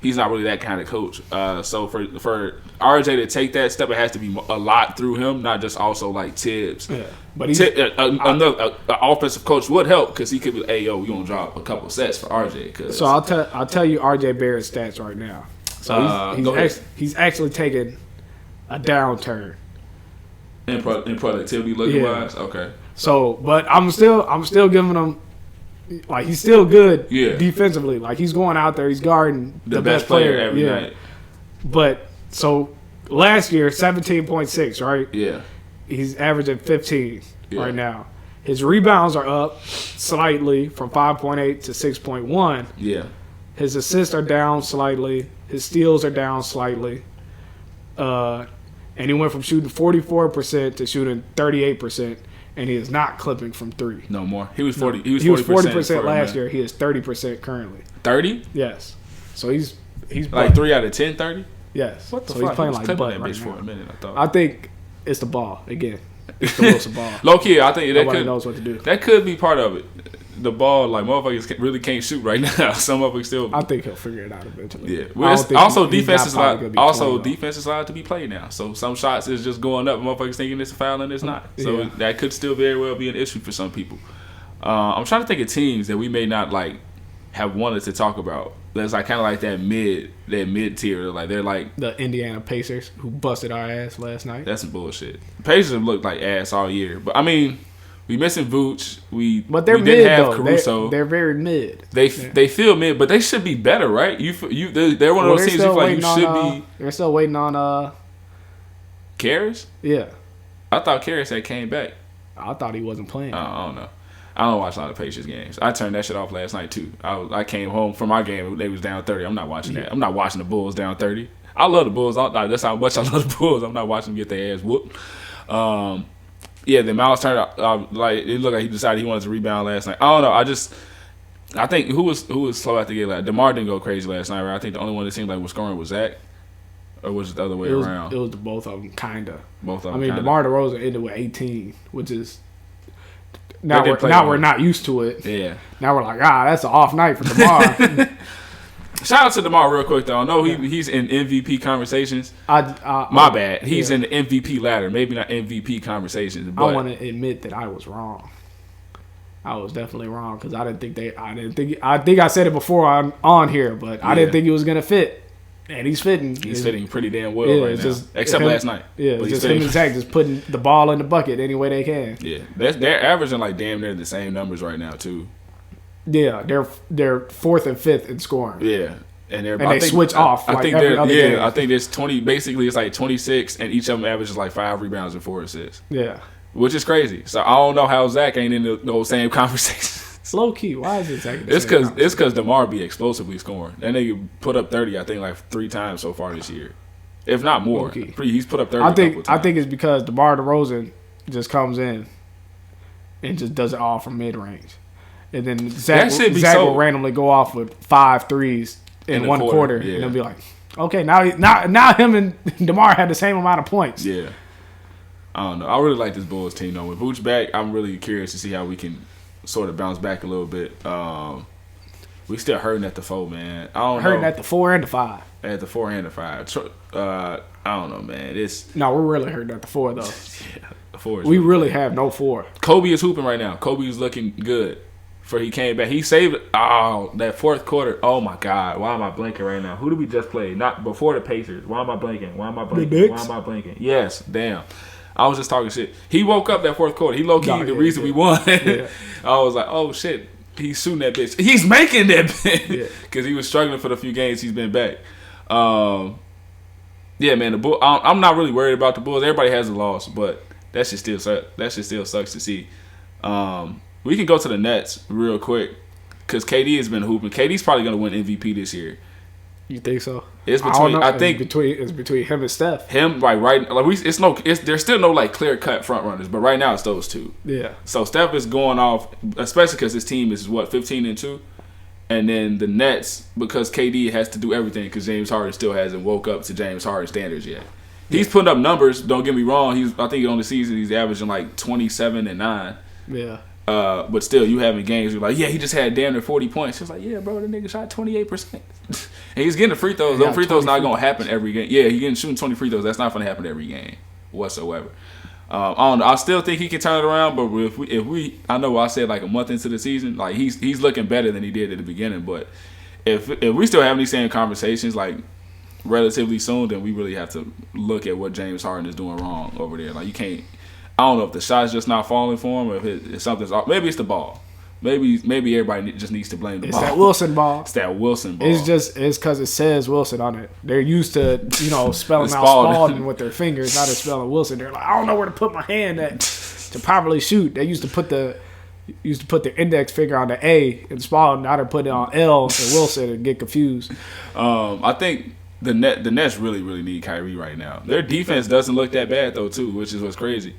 He's not really that kind of coach. So for RJ to take that step, it has to be a lot through him, not just also Tibbs. Yeah, but another offensive coach would help because he could be, hey, yo, we gonna drop a couple sets for RJ. So I'll tell you RJ Barrett's stats right now. So he's actually taken a downturn in productivity looking wise. Okay. So, but I'm still giving him. He's still good defensively. He's going out there, he's guarding the best player every night. But so last year, 17.6, right? Yeah. He's averaging 15 right now. His rebounds are up slightly from 5.8 to 6.1. Yeah. His assists are down slightly. His steals are down slightly. And he went from shooting 44% to shooting 38%. And he is not clipping from 3. No more. He was 40. He was 40% last year. He is 30% currently. 30? Yes. So he's 3 out of 10, 30? Yes. What the fuck? He's playing like butt right now. For a minute, I think it's the ball again. It's the Wilson ball. Low key, I think nobody knows what to do. That could be part of it. The ball, motherfuckers really can't shoot right now. Some motherfuckers still. I think he'll figure it out eventually. Yeah. Well, defense is allowed to be played now. So some shots is just going up. Motherfuckers thinking it's a foul and it's not. So that could still very well be an issue for some people. I'm trying to think of teams that we may not have wanted to talk about. That's kind of that mid tier. They're the Indiana Pacers who busted our ass last night. That's some bullshit. The Pacers have looked like ass all year, but I mean. We missing Vooch. But they're mid, didn't have though. Caruso. They're very mid. They feel mid, but they should be better, right? They're one of those teams you feel like you should be. They're still waiting on Karras? Yeah. I thought Karras had came back. I thought he wasn't playing. I don't know. I don't watch a lot of Pacers games. I turned that shit off last night too. I came home from my game. They was down 30. I'm not watching that. I'm not watching the Bulls down 30. I love the Bulls. That's how much I love the Bulls. I'm not watching them get their ass whooped. Yeah, then Malice turned out it looked like he decided he wanted to rebound last night. I don't know. I think who was slow at the game. DeMar didn't go crazy last night, right? I think the only one that seemed like was scoring was Zach, or was it the other way around? It was the both of them, kinda. Both of them. DeMar DeRozan ended with 18, which is now we're not used to it. Yeah. Now we're like, that's an off night for DeMar. Shout out to DeMar real quick though. I know he's in MVP conversations. My bad. He's in the MVP ladder. Maybe not MVP conversations. But I want to admit that I was wrong. I was definitely wrong because I think I said it before on here, but I didn't think he was gonna fit. And he's fitting. He's fitting pretty damn well right now. Except last night. Yeah, but just him and Zach just putting the ball in the bucket any way they can. Yeah, they're averaging damn near the same numbers right now too. Yeah, they're fourth and fifth in scoring. Yeah, and they switch off. I think every other game. I think there's 20. Basically, it's 26, and each of them averages 5 rebounds and 4 assists. Yeah, which is crazy. So I don't know how Zach ain't in those same conversations. Low key, why is it Zach? It's because DeMar be explosively scoring. That nigga put up 30. I think 3 times so far this year, if not more. He's put up 30. I think it's because DeMar DeRozan just comes in and just does it all from mid range. And then Zach will randomly go off with 5 threes in one quarter, and they'll be like, "Okay, now him and DeMar had the same amount of points." Yeah, I don't know. I really like this Bulls team though. With Vooch back, I'm really curious to see how we can sort of bounce back a little bit. We still hurting at the 4, man. I don't know. Hurting at the 4 and the 5. At the 4 and the 5. I don't know, man. No, we're really hurting at the 4 though. Yeah, the 4 is we really have no 4. Kobe is hooping right now. Kobe is looking good. He came back. He saved that fourth quarter. Oh my God. Why am I blanking right now? Who did we just play? Not before the Pacers. Why am I blanking? Yes, damn. I was just talking shit. He woke up that fourth quarter. He low-key the reason we won. Yeah. I was like, oh shit. He's shooting that bitch. He's making that bitch because he was struggling for the few games he's been back. Yeah, man. The Bull. I'm not really worried about the Bulls. Everybody has a loss, but that shit still sucks to see. We can go to the Nets real quick because KD has been hooping. KD's probably gonna win MVP this year. You think so? It's between. I think it's between him and Steph. Him there's still no like clear cut front runners, but right now it's those two. Yeah. So Steph is going off, especially because his team is 15-2, and then the Nets because KD has to do everything because James Harden still hasn't woke up to James Harden standards yet. He's putting up numbers. Don't get me wrong. I think on the season he's averaging like 27 and 9. Yeah. But still, you having games you're like, yeah, he just had damn near 40 points. It's like, yeah, bro, the nigga shot 28%. And he's getting the free throws. Those free throws not going to happen every game. Yeah, he's getting shooting 20 free throws. That's not going to happen every game whatsoever. I don't know. I still think he can turn it around, but if we I know I said like a month into the season, like he's looking better than he did at the beginning. But if we still having these same conversations like relatively soon, then we really have to look at what James Harden is doing wrong over there. Like you can't. I don't know if the shot's just not falling for him or if something's off. Maybe it's the ball. Maybe everybody just needs to blame the ball. It's that Wilson ball. It's that Wilson ball. It's because it says Wilson on it. They're used to spelling out Spalding with their fingers, not spelling Wilson. They're like, I don't know where to put my hand at to properly shoot. They used to put the index finger on the A and Spalding. Now they're putting it on L and Wilson and get confused. I think the Nets really really need Kyrie right now. Their defense doesn't look that bad though too, which is what's crazy.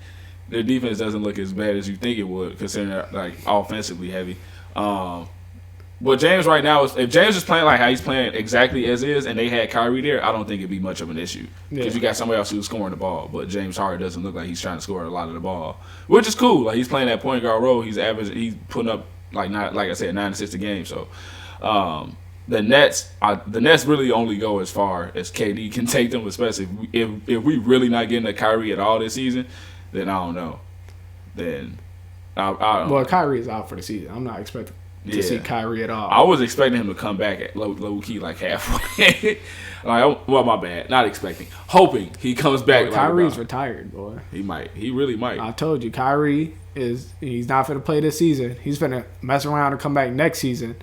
Their defense doesn't look as bad as you think it would, considering they're like offensively heavy. But James right now if James is playing like how he's playing exactly as is, and they had Kyrie there, I don't think it'd be much of an issue because you got somebody else who's scoring the ball. But James Harden doesn't look like he's trying to score a lot of the ball, which is cool. Like he's playing that point guard role. He's putting up like 9 assists a game. So the Nets really only go as far as KD can take them, especially if we really not getting a Kyrie at all this season. Then I don't know. Then I don't know. Kyrie is out for the season. I'm not expecting to see Kyrie at all. I was expecting him to come back at low key like halfway. My bad. Not expecting. Hoping he comes back. Kyrie's retired, boy. He might. He really might. I told you, Kyrie he's not going to play this season. He's going to mess around and come back next season,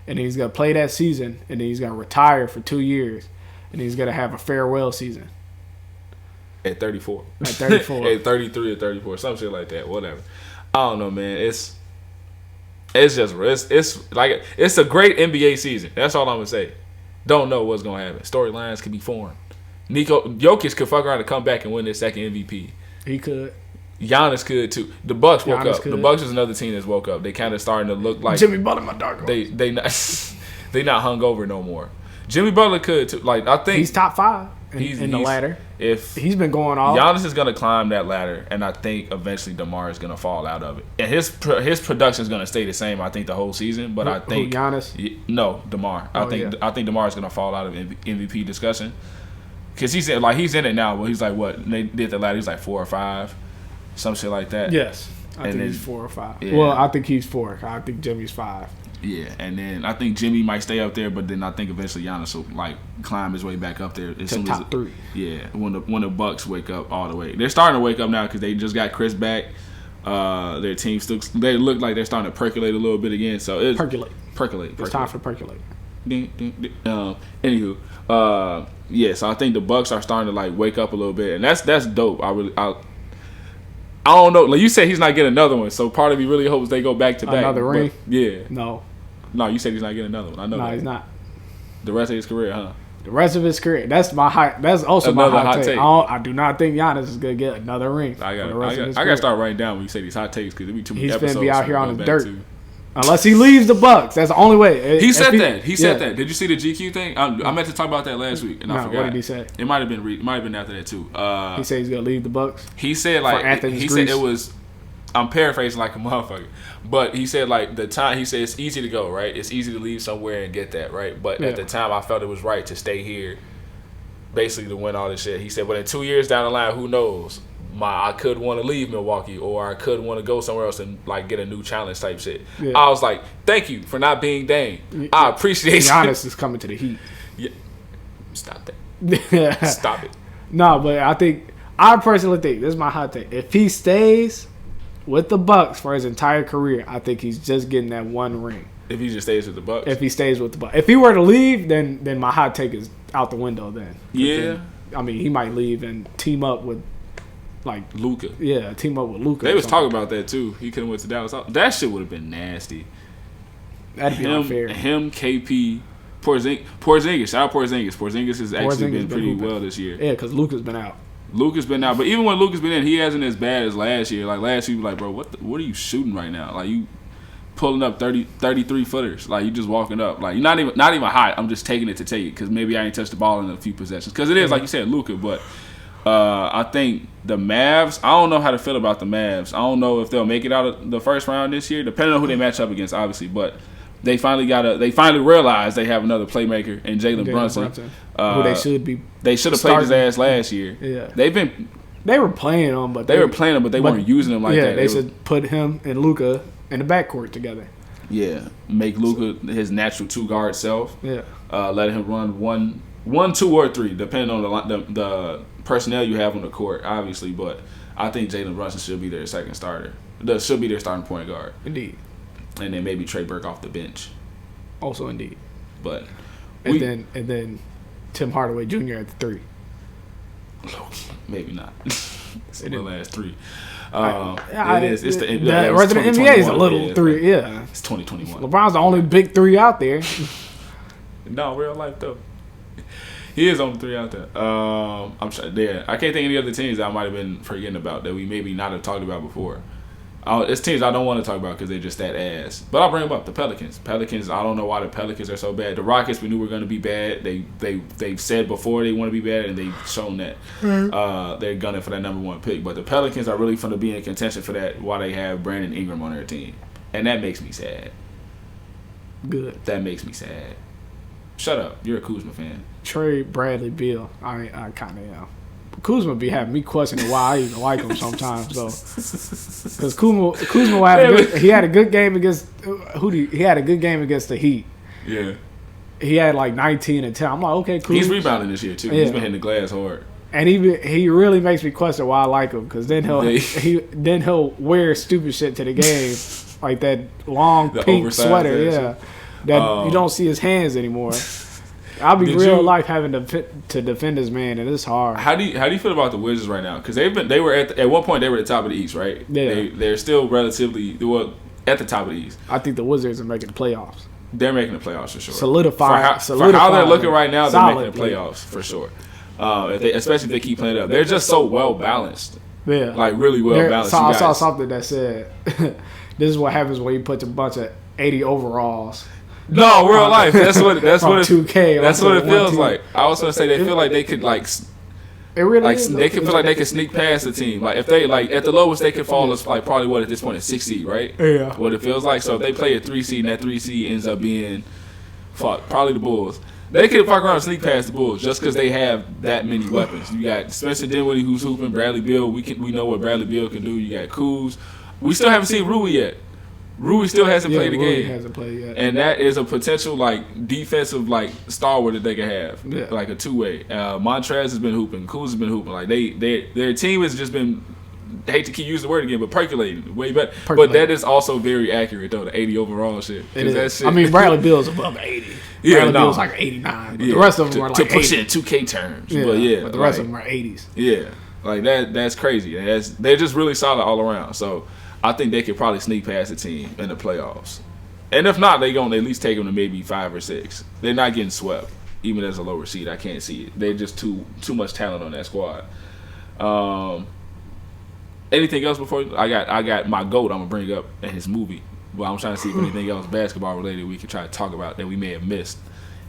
and he's going to play that season, and then he's going to retire for 2 years, and he's going to have a farewell season. At 34. At 34. At 33 or 34. Some shit like that. Whatever. I don't know, man. It's it's a great NBA season. That's all I'm going to say. Don't know what's going to happen. Storylines could be formed. Jokic could fuck around and come back and win his second MVP. He could. Giannis could too. The Bucks woke up. The Bucks is another team that's woke up. They kind of starting to look like Jimmy Butler, my dark horse. They not hungover no more. Jimmy Butler could too. Like I think he's top 5 in the ladder. If he's been going off, Giannis is gonna climb that ladder, and I think eventually DeMar is gonna fall out of it. And his production is gonna stay the same. I think the whole season, but I think Giannis. No, DeMar. I think DeMar is gonna fall out of MVP discussion because he's in it now. But he's like what they did the ladder. He's like 4 or 5, some shit like that. Yes, I think he's 4 or 5. Yeah. Well, I think he's 4. I think Jimmy's 5. Yeah, and then I think Jimmy might stay up there, but then I think eventually Giannis will like climb his way back up there as soon top as 3. Yeah, when the Bucks wake up all the way. They're starting to wake up now because they just got Chris back. Their team they look like they're starting to percolate a little bit again. So it's percolate. It's time for percolate. Anywho, so I think the Bucks are starting to like wake up a little bit, and that's dope. I don't know. Like you said, he's not getting another one. So part of me really hopes they go back to back. Another ring? Yeah. No, you said he's not getting another one. I know. No, that. He's not. The rest of his career, huh? The rest of his career. That's my high. That's also another my hot take. take. I do not think Giannis is gonna get another ring. I gotta start writing down when you say these hot takes because there be too many episodes. He's gonna be out here on his dirt. Unless he leaves the Bucks. That's the only way. He said that. He said that. Did you see the GQ thing? I meant to talk about that last week, and I forgot. What did he say? It might have been after that too. He said he's gonna leave the Bucks. He said said it was. I'm paraphrasing like a motherfucker, but he said like the time. He said it's easy to go, right? It's easy to leave somewhere and get that, right? But at the time, I felt it was right to stay here, basically to win all this shit. He said, but in 2 years down the line, who knows? I could want to leave Milwaukee, or I could want to go somewhere else and like get a new challenge type shit. Yeah. I was like, thank you for not being Dame. I appreciate you. Giannis is coming to the Heat. Yeah, stop that. Stop it. No, but I personally think this is my hot take. If he stays, with the Bucks for his entire career, I think he's just getting that one ring. If he just stays with the Bucks. If he stays with the Bucks. If he were to leave, then my hot take is out the window. Then he might leave and team up with like Luka. Yeah, team up with Luka. They was talking about that too. He could have went to Dallas. That shit would have been nasty. That'd be unfair. Him, KP, Porzingis. Shout out Porzingis. Porzingis has actually been pretty well this year. Yeah, because Luka's been out. But even when Luka's been in, he hasn't as bad as last year. Like last year, you were like, bro, what are you shooting right now? Like you pulling up 33 footers. Like you just walking up. Like you're not even hot. I'm just taking it to take it because maybe I ain't touched the ball in a few possessions. Because it is like you said, Luka. But I think the Mavs. I don't know how to feel about the Mavs. I don't know if they'll make it out of the first round this year, depending on who they match up against, obviously. But they finally realized they have another playmaker in Jalen Brunson. Who they should be. They should have played his ass last year. Yeah, They were playing him, but they weren't using him like that. They should put him and Luka in the backcourt together. Yeah, make Luka his natural 2-guard self. Yeah, let him run one, 2, or 3, depending on the personnel you have on the court, obviously. But I think Jalen Brunson should be their second starter. Should be their starting point guard. Indeed. And then maybe Trey Burke off the bench. Also, indeed. But and then Tim Hardaway Jr. at the 3. Maybe not. It's the last 3. It is. It's the rest of the NBA is a little 3. Yeah, it's 2021. LeBron's the only big 3 out there. No, real life though. He is on the 3 out there. I'm sure. Yeah, I can't think of any other teams that I might have been forgetting about that we maybe not have talked about before. It's teams I don't want to talk about because they're just that ass. But I'll bring them up. The Pelicans. I don't know why the Pelicans are so bad. The Rockets, we knew were going to be bad. They've said before they want to be bad, and they've shown that they're gunning for that number 1 pick. But the Pelicans are really going to be in contention for that while they have Brandon Ingram on their team. And that makes me sad. Good. That makes me sad. Shut up. You're a Kuzma fan. Trade Bradley Beal. I kind of am. Kuzma be having me questioning why I even like him sometimes though, because Kuzma he had a good game against he had a good game against the Heat. Yeah, he had like 19 and 10. I'm like, okay, Kuzma. He's rebounding this year too. Yeah. He's been hitting the glass hard, and he really makes me question why I like him, because then he'll wear stupid shit to the game, like that long pink sweater, that you don't see his hands anymore. I'll be life having to defend this man, and it's hard. How do you feel about the Wizards right now? Because they were at one point they were at the top of the East, right? Yeah. They're still relatively at the top of the East. I think the Wizards are making the playoffs. They're making the playoffs for sure. Solidify for how they're looking right now, they're making the playoffs for sure. Especially if they keep playing it up, they're just so well balanced. Yeah, like really well balanced. I saw something that said, "This is what happens when you put a bunch of 80 overalls." No, real life. That's what 2K. That's what it feels like. I was gonna say they feel like they could It really is. They could feel like they could sneak past the team. Like if they at the lowest they could fall as probably at this point a 6 seed, right? Yeah. What it feels like. So if they play a 3 seed and that 3 seed ends up being probably the Bulls. They could fuck around and sneak past the Bulls just because they have that many weapons. You got Spencer Dinwiddie who's hooping, Bradley Beal. We know what Bradley Beal can do. You got Kuz. We still haven't seen Rui yet. Rui still hasn't played the game. Hasn't played yet. And that is a potential defensive stalwart that they can have. Yeah. Like a 2-way. Montrez has been hooping. Kuz has been hooping. Like their team has just been, I hate to keep using the word again, but percolating way better. But that is also very accurate though, the 80 overall shit. It is. That shit. I mean, Bradley Beal's above 80. Yeah, Bradley Beal's like 89. But the rest of them are like to push 80. it in 2K terms. Yeah, but the rest of them are 80s. Yeah. Like that's crazy. They're just really solid all around. So I think they could probably sneak past the team in the playoffs. And if not, they're going to at least take them to maybe 5 or 6. They're not getting swept, even as a lower seed. I can't see it. They're just too much talent on that squad. Anything else before I got my GOAT I'm going to bring up in his movie. Well, I'm trying to see if anything else basketball related we could try to talk about that we may have missed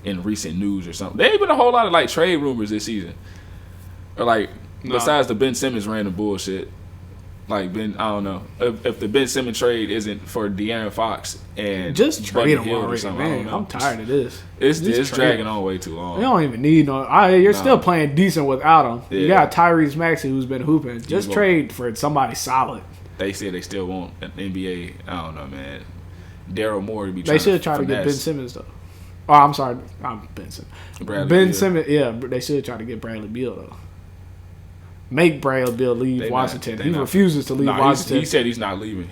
in recent news or something. There ain't been a whole lot of trade rumors this season. Or besides the Ben Simmons random bullshit. I don't know if the Ben Simmons trade isn't for De'Aaron Fox and just trade him already, man. I'm tired of this. It's dragging on way too long. You don't even need you're still playing decent without him. Yeah. You got Tyrese Maxey who's been hooping. Just trade for somebody solid. They said they still want an NBA. I don't know, man. Daryl Moore to be. They should try to get Ben Simmons though. Oh, I'm sorry, I'm Ben Simmons. Ben Simmons, yeah. They should try to get Bradley Beal though. make Bradley Beal leave Washington. He refuses to leave Washington. He said he's not leaving.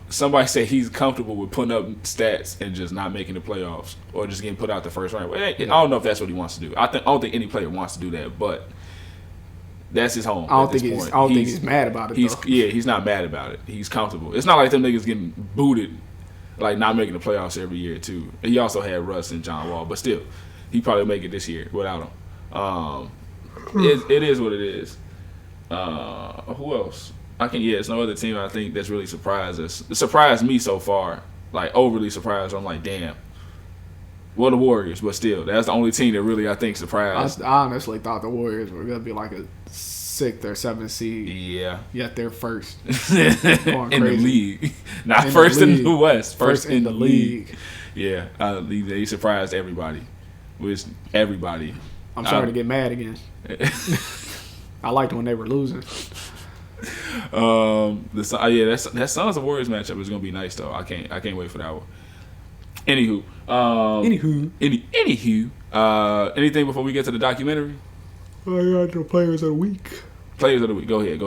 Somebody said he's comfortable with putting up stats and just not making the playoffs or just getting put out the first round. I don't know if that's what he wants to do. I don't think any player wants to do that, but that's his home. I don't think he's mad about it. He's not mad about it. He's comfortable. It's not like them niggas getting booted, like not making the playoffs every year too. He also had Russ and John Wall, but still, he probably make it this year without him. It is what it is. Who else? It's no other team I think that's really surprised us. It surprised me so far, like overly surprised. I'm like, damn. Well, the Warriors, but still, that's the only team that really I think surprised. I honestly thought the Warriors were gonna be like a 6th or 7th seed. Yeah. Yet they're first in the league, not in first in the West. First in the league. Yeah, they surprised everybody. Everybody. I'm starting to get mad again. I liked when they were losing. That Suns and Warriors matchup is gonna be nice though. I can't wait for that one. Anywho, anything before we get to the documentary? I got the players of the week. Players of the week. Go ahead.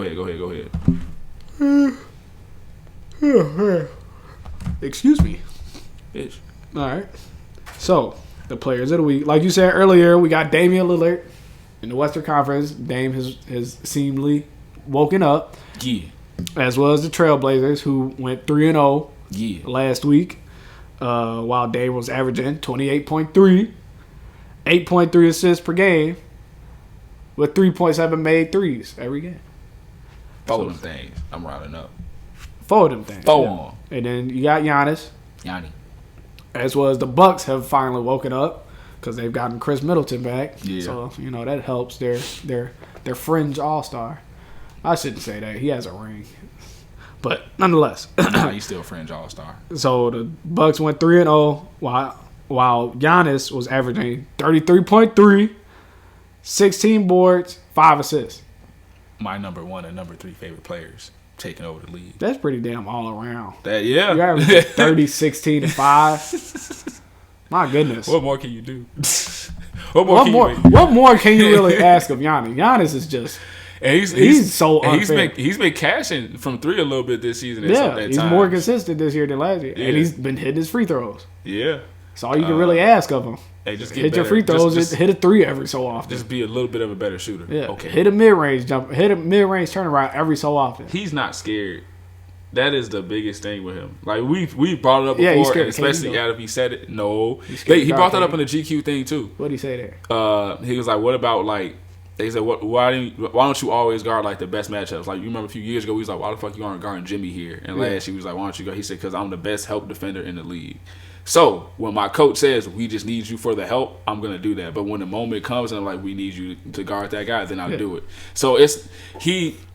Excuse me. Bitch. All right. So the players of the week, like you said earlier, we got Damian Lillard in the Western Conference. Dame has seemingly woken up. Yeah. As well as the Trailblazers, who went 3-0 last week. While Dame was averaging 28.3, 8.3 assists per game, with 3.7 made threes every game. Four of them things. I'm rounding up. Four of them things. Four on. And then you got Giannis. As well as the Bucks have finally woken up because they've gotten Chris Middleton back. Yeah. So, that helps their fringe all-star. I shouldn't say that. He has a ring. But nonetheless, he's still a fringe all-star. So the Bucks went 3-0 while Giannis was averaging 33.3, 16 boards, 5 assists. My number 1 and number 3 favorite players taking over the league. That's pretty damn all around. You're averaging 30, 16, and 5. My goodness. What more can you do? What more can you really ask of Giannis? Giannis is just. And he's so unfair. He's been cashing from 3 a little bit this season. He's more consistent this year than last year, and he's been hitting his free throws. Yeah, that's all you can really ask of him. Hey, just hit your free throws. Just hit a 3 every so often. Just be a little bit of a better shooter. Yeah, okay. Hit a mid-range jump. Hit a mid-range turnaround every so often. He's not scared. That is the biggest thing with him. Like we brought it up before, and especially if he said it. No, he brought that up in the GQ thing too. What did he say there? He was like, "What about like?" They said, why don't you always guard like the best matchups? Like you remember a few years ago, he was like, why the fuck you aren't guarding Jimmy here? And last year he was like, why don't you go? He said, because I'm the best help defender in the league. So when my coach says we just need you for the help, I'm gonna do that. But when the moment comes and I'm like, we need you to guard that guy, then I'll do it. So his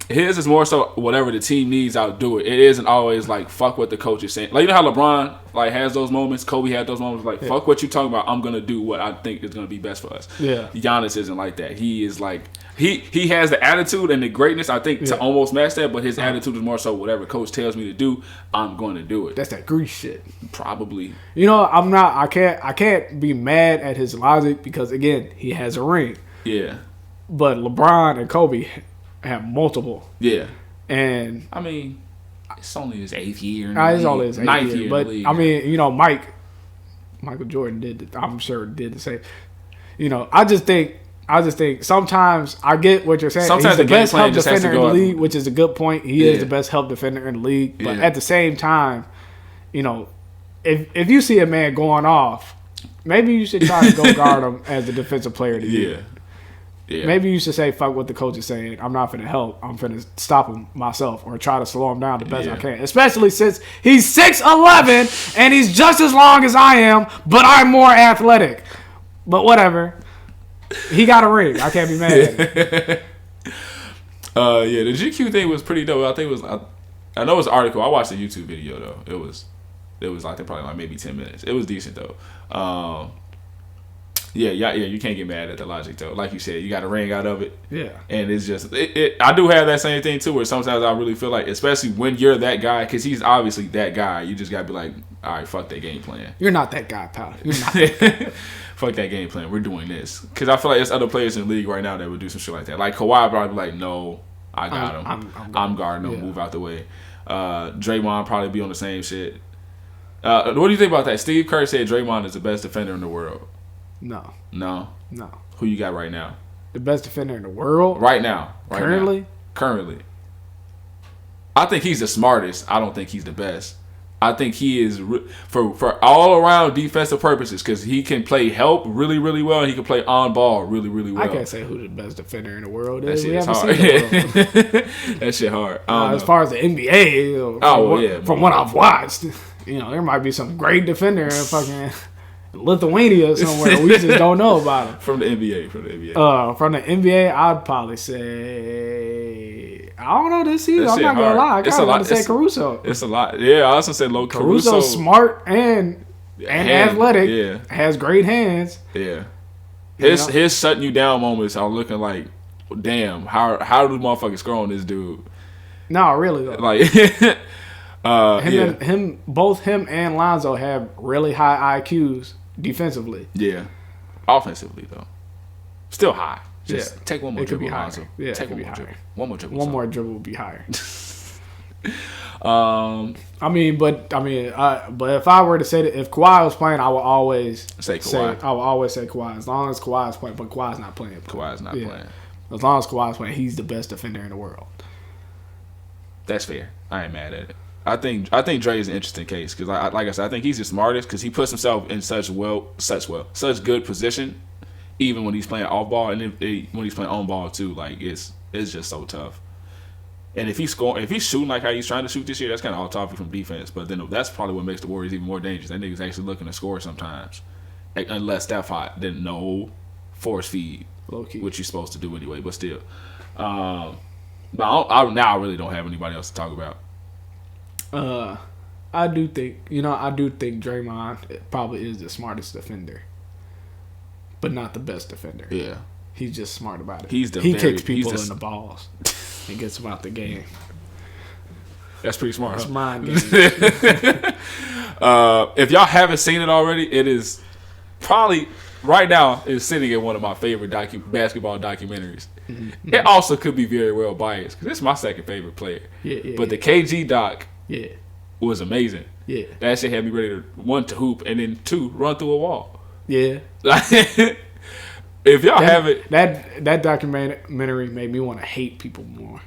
is more so whatever the team needs, I'll do it. It isn't always like fuck what the coach is saying. Like you know how LeBron like has those moments, Kobe had those moments like fuck what you talking about. I'm gonna do what I think is gonna be best for us. Yeah, Giannis isn't like that. He is like he has the attitude and the greatness I think to almost match that, but his attitude is more so whatever coach tells me to do, I'm going to do it. That's that Greece shit. Probably. I can't be mad at his logic because again he has a ring. Yeah. But LeBron and Kobe have multiple. Yeah. And I mean, it's only his 8th year. It's only his 8th year. But I mean, Michael Jordan I'm sure did the same. I just think sometimes I get what you're saying. Sometimes he's the best help defender in the league, which is a good point. He is the best help defender in the league. But at the same time, if you see a man going off, maybe you should try to go guard him as the defensive player of the year. Yeah. Maybe you should say, fuck what the coach is saying. I'm not finna help. I'm finna stop him myself or try to slow him down the best I can. Especially since he's 6'11" and he's just as long as I am, but I'm more athletic. But whatever. He got a ring. I can't be mad at it. The GQ thing was pretty dope. I think it was. I know it was an article. I watched the YouTube video though. It was like probably like maybe 10 minutes. It was decent though. You can't get mad at the logic though. Like you said, you got a ring out of it. Yeah. And it's just I do have that same thing too, where sometimes I really feel like, especially when you're that guy, because he's obviously that guy, you just gotta be like, all right, fuck that game plan. You're not that guy, pal. You're not that guy. Fuck that game plan. We're doing this. Because I feel like there's other players in the league right now that would do some shit like that. Like Kawhi probably be like, no, I got him. I'm guarding him. Move out the way. Draymond probably be on the same shit. What do you think about that? Steve Kerr said Draymond is the best defender in the world. No. Who you got right now? The best defender in the world? Right now. Currently? Currently. I think he's the smartest. I don't think he's the best. I think he is for all around defensive purposes because he can play help really, really well and he can play on ball really, really well. I can't say who the best defender in the world is. That shit hard. That shit hard. As far as the NBA, from what I've watched, there might be some great defender in fucking Lithuania somewhere. We just don't know about him. From the NBA. From the NBA, I'd probably say I don't know this season. I'm not gonna lie. I kind of want to say Caruso. It's a lot. Yeah, I also said Caruso's smart and athletic. Yeah, has great hands. Yeah, his shutting you down moments are looking like, damn. How do motherfuckers score on this dude? No, really though. Like. Both him and Lonzo have really high IQs defensively. Yeah, offensively though, still high. Just take one more dribble, Lonzo. Yeah, take one more dribble. One more dribble. One more dribble would be higher. But if I were to say that if Kawhi was playing, I would always say Kawhi. I would always say Kawhi as long as Kawhi's playing. But Kawhi's not playing. Kawhi's not playing. As long as Kawhi's playing, he's the best defender in the world. That's fair. I ain't mad at it. I think Dre is an interesting case because, like I said, I think he's the smartest because he puts himself in such good position, even when he's playing off ball and when he's playing on ball too. Like it's just so tough. And if he's shooting like how he's trying to shoot this year, that's kind of all topic from defense. But then that's probably what makes the Warriors even more dangerous. That nigga's actually looking to score sometimes, unless that hot, then no force feed, low-key, which you're supposed to do anyway. But still, but I really don't have anybody else to talk about. I do think Draymond probably is the smartest defender, but not the best defender. Yeah, he's just smart about it. He kicks people in the balls and gets them out the game. That's pretty smart. It's mind game. If y'all haven't seen it already, it is probably right now is sitting in one of my favorite basketball documentaries. Mm-hmm. It also could be very well biased because it's my second favorite player. But the KG doc. Yeah, was amazing. Yeah, that shit had me ready to one to hoop and then two run through a wall. Yeah, if y'all haven't, that documentary made me want to hate people more.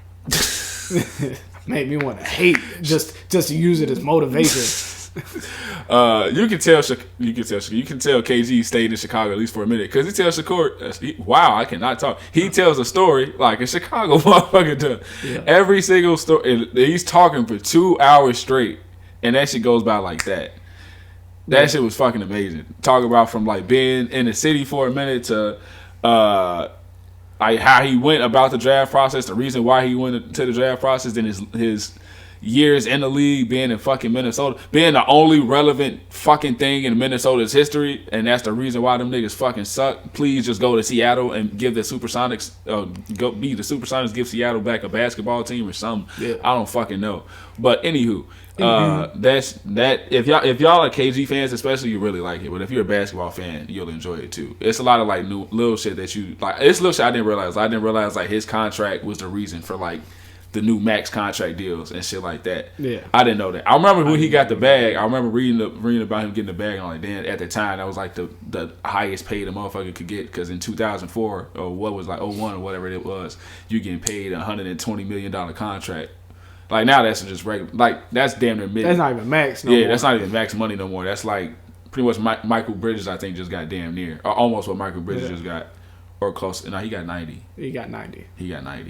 Made me want to hate just to use it as motivation. You can tell KG stayed in Chicago at least for a minute because he tells Shakur, wow, I cannot talk. He tells a story like a Chicago motherfucker does. Yeah. Every single story, he's talking for 2 hours straight, and that shit goes by like that. That shit was fucking amazing. Talk about from like being in the city for a minute to like how he went about the draft process, the reason why he went to the draft process, and his years in the league, being in fucking Minnesota, being the only relevant fucking thing in Minnesota's history, and that's the reason why them niggas fucking suck. Please just go to Seattle and give the Supersonics, give Seattle back a basketball team or something. Yeah. I don't fucking know. But anywho, that's that. If y'all are KG fans, especially, you really like it. But if you're a basketball fan, you'll enjoy it too. It's a lot of like new little shit that you like. It's little shit I didn't realize. I didn't realize like his contract was the reason for like the new max contract deals and shit like that. Yeah, I didn't know that. I remember when he got the bag. I remember reading about him getting the bag. And I'm like, damn. At the time, that was like the highest paid a motherfucker could get. Because in 2004 or what was like 01 or whatever it was, you getting paid $120 million contract. Like now, that's just regular. Like that's damn near mid. That's not even max. No more. That's not even max money no more. That's like pretty much Michael Bridges. I think just got damn near or almost what Michael Bridges just got. Or close. No, he got 90. He got 90.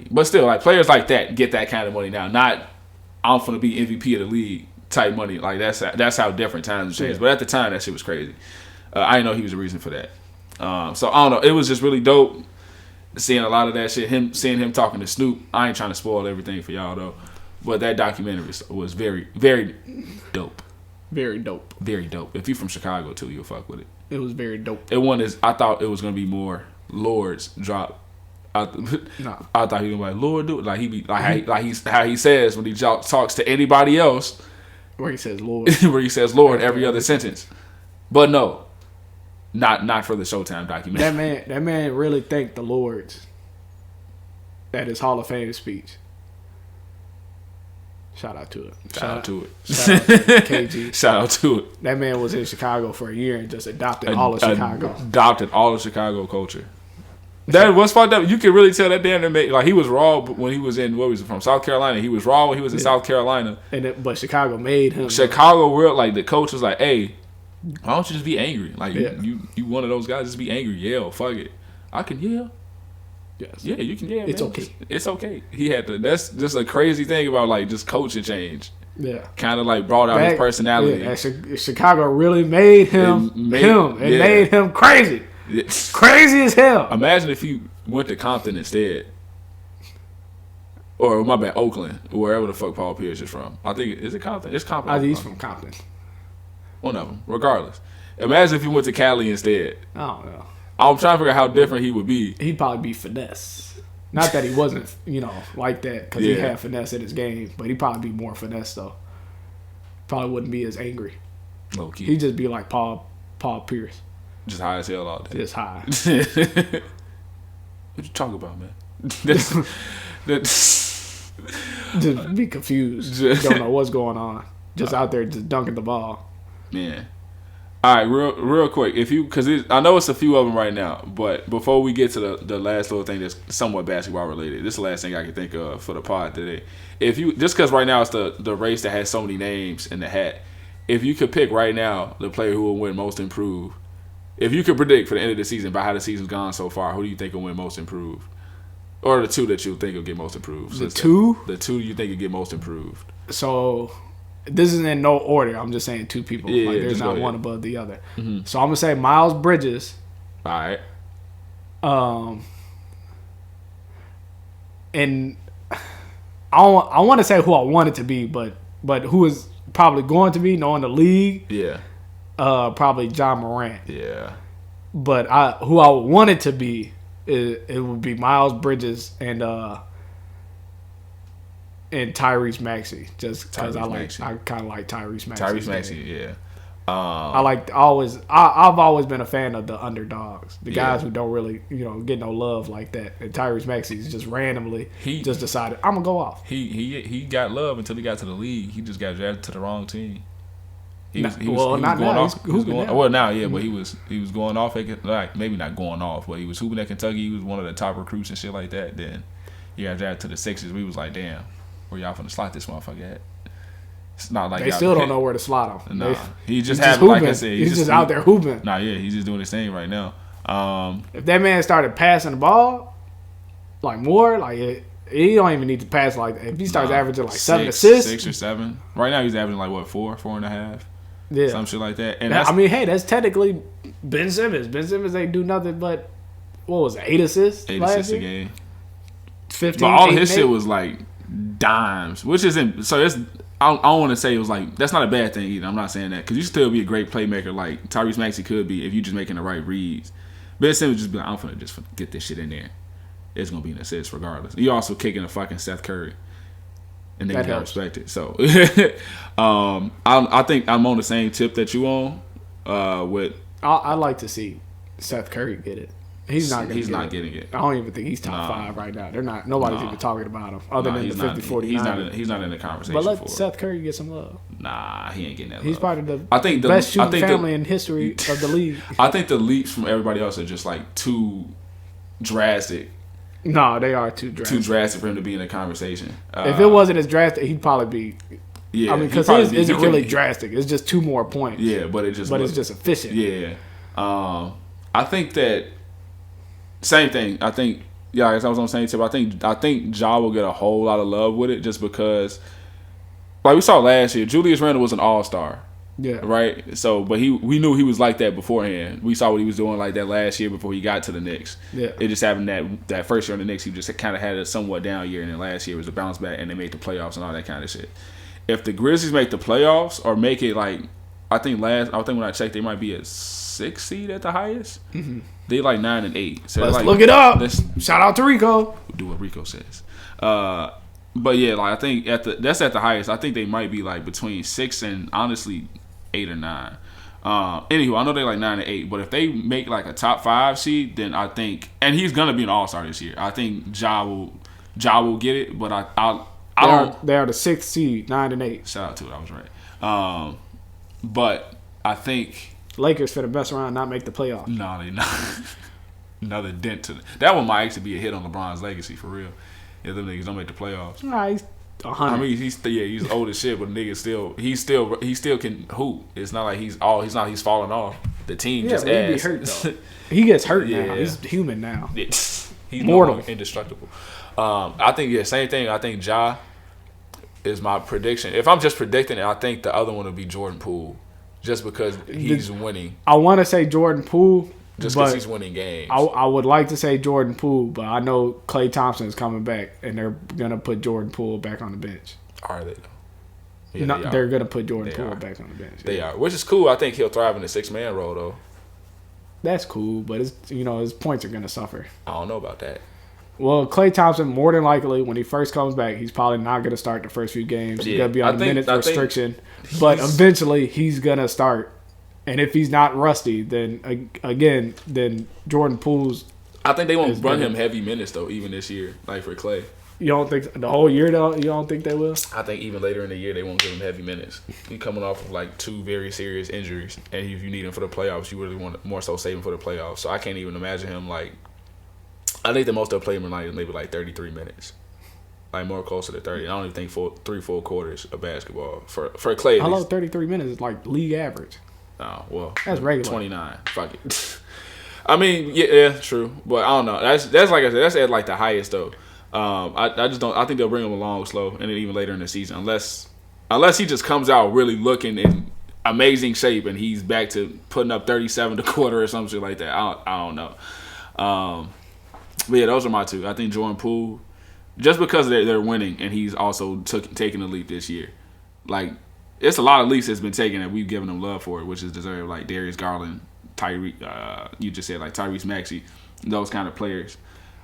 But still, like players like that get that kind of money now. Not I'm finna be MVP of the league type money. Like that's how different times changed. Yeah. But at the time, that shit was crazy. I didn't know he was the reason for that. So I don't know. It was just really dope seeing a lot of that shit. Seeing him talking to Snoop. I ain't trying to spoil everything for y'all though. But that documentary was very, very dope. Very dope. Very dope. If you're from Chicago too, you'll fuck with it. It was very dope. I thought it was gonna be more Lord's drop. I thought he was like Lord do it like he be like how he says when he talks to anybody else where he says Lord every other sentence, but no, not for the Showtime documentary. That man really thanked the Lords at his Hall of Fame speech. Shout out to it. Shout out to KG. Shout out to it. That man was in Chicago for a year and just adopted all of Chicago. Adopted all of Chicago culture. That was fucked up. You can really tell that damn near like he was raw when he was in from South Carolina. He was raw when he was in South Carolina. But Chicago made him. Chicago real like the coach was like, hey, why don't you just be angry? Like you one of those guys, just be angry. Yell, fuck it. I can yell. Yes. Yeah, you can yell. It's man. okay. It's okay. He had to. That's just a crazy thing about like just coaching change. Yeah. Kind of like brought out his personality. Yeah, Chicago really made him made him crazy. It's crazy as hell. Imagine if he went to Compton instead. Or my bad, Oakland, wherever the fuck Paul Pierce is from. I think is it Compton? It's Compton. I think he's from Compton. One of them, regardless. Imagine if he went to Cali instead. I don't know. I'm trying to figure out how different he would be. He'd probably be finesse. Not that he wasn't, like that, because he had finesse in his game, but he'd probably be more finesse though. Probably wouldn't be as angry. Low key. He'd just be like Paul Pierce. Just high as hell all day. Just high. What you talking about, man? That's just be confused. Don't know what's going on. Just out there just dunking the ball. Man. All right, real quick. Because I know it's a few of them right now, but before we get to the last little thing that's somewhat basketball related, this is the last thing I can think of for the pod today. Just because right now it's the race that has so many names in the hat, if you could pick right now the player who will win most improved, if you could predict for the end of the season by how the season's gone so far, who do you think will win most improved? Or the two that you think will get most improved? The two you So this is in no order. I'm just saying two people. Yeah, like there's not one above the other. Mm-hmm. So I'm gonna say Miles Bridges. All right. And I want to say who I want it to be, but who is probably going to be knowing the league. Yeah. Probably John Morant. Yeah. But who I would want it to be, it would be Miles Bridges and Tyrese Maxey, just because I kind of like Tyrese Maxey. Tyrese Maxey, yeah. I've always been a fan of the underdogs, the guys who don't really get no love like that. And Tyrese Maxey just randomly just decided I'm gonna go off. He got love until he got to the league. He just got drafted to the wrong team. He was going off like maybe not going off, but he was hooping at Kentucky. He was one of the top recruits and shit like that. Then he got drafted to the Sixers. We was like, damn, where y'all finna slot this motherfucker at? It's not like they still don't know where to slot him. Nah, he's just hooping. Like I said, he's just out there hooping. Nah, yeah, he's just doing his thing right now. If that man started passing the ball like more, like he don't even need to pass like that. If he starts averaging like 7 assists, 6 or 7. Right now he's averaging like what 4.5. Yeah, some shit like that. And that's technically Ben Simmons. Ben Simmons ain't do nothing but what was it, 8 assists? 8 assists a game. 15. But all his shit was like dimes, which isn't. So it's. I don't want to say it was like that's not a bad thing either. I'm not saying that because you still be a great playmaker like Tyrese Maxey could be if you just making the right reads. Ben Simmons just be like, I'm finna just get this shit in there. It's gonna be an assist regardless. You also kicking a fucking Seth Curry. And they got respected. So I think I'm on the same tip that you on. I'd like to see Seth Curry get it. He's not getting it. I don't even think he's top 5 right now. They're not. Nobody's even talking about him other than the 50-49. He's not in the conversation. But let Seth Curry get some love. Nah, he ain't getting that love. He's part of the best shooting family in history of the league. I think the leaps from everybody else are just like too drastic. No, they are too drastic. Too drastic for him to be in the conversation. If it wasn't as drastic, he'd probably be. Yeah, I mean, because his isn't really drastic. It's just 2 more points. Yeah, but it's just efficient. Yeah, I think that same thing. I think I was on the same tip. I think Ja will get a whole lot of love with it just because, like we saw last year, Julius Randle was an all-star. Yeah. Right. So, but we knew he was like that beforehand. We saw what he was doing like that last year before he got to the Knicks. Yeah. It just happened that first year in the Knicks, he just kind of had a somewhat down year, and then last year was a bounce back, and they made the playoffs and all that kind of shit. If the Grizzlies make the playoffs or make it like, I think when I checked, they might be a 6 seed at the highest. Mm-hmm. They like 9 and 8. So let's look it up. Shout out to Rico. Do what Rico says. But yeah, like I think that's at the highest. I think they might be like between 6 and honestly 8 or 9. Anywho, I know they're like 9 and 8, but if they make like a top 5 seed, then I think, and he's gonna be an all-star this year. I think Ja will get it, but I They are the 6th seed, 9-8. Shout out to it. I was right. But I think Lakers for the best around not make the playoffs. No, they not. Another dent to that one might actually be a hit on LeBron's legacy for real. If them niggas don't make the playoffs. Nah, he's 100. I mean, he's old as shit, but the nigga he still can hoop. It's not like he's falling off. The team just he be hurt though. He gets hurt now. He's human now. He's mortal, no indestructible. I think same thing. I think Ja is my prediction. If I'm just predicting it, I think the other one would be Jordan Poole, just because he's winning. I want to say Jordan Poole. Just because he's winning games. I would like to say Jordan Poole, but I know Klay Thompson is coming back, and they're going to put Jordan Poole back on the bench. Are they? Yeah, they're going to put Jordan Poole back on the bench. They are, which is cool. I think he'll thrive in the 6-man role, though. That's cool, but his points are going to suffer. I don't know about that. Well, Klay Thompson, more than likely, when he first comes back, he's probably not going to start the first few games. He's going to be on the minutes restriction. But eventually, he's going to start. And if he's not rusty, then Jordan Poole's. I think they won't run him heavy minutes though, even this year, like for Klay. You don't think the whole year though? You don't think they will? I think even later in the year they won't give him heavy minutes. He's coming off of like 2 very serious injuries, and if you need him for the playoffs, you really want to more so save him for the playoffs. So I can't even imagine him like. I think the most they'll play him in like maybe like 33 minutes, like more closer to 30. I don't even think 3 full quarters of basketball for Klay. Hello, 33 minutes is like league average. Oh, well. That's regular. 29. Fuck it. I mean, yeah, true. But I don't know. That's like I said, that's at like the highest though. I just don't. I think they'll bring him along slow, and then even later in the season, unless he just comes out really looking in amazing shape and he's back to putting up 37 a quarter or something like that. I don't know. But yeah, those are my 2. I think Jordan Poole, just because they're winning and he's also taking the leap this year, like. It's a lot of leaps that's been taken that we've given them love for, which is deserved, like Darius Garland, you just said like Tyrese Maxey, those kind of players,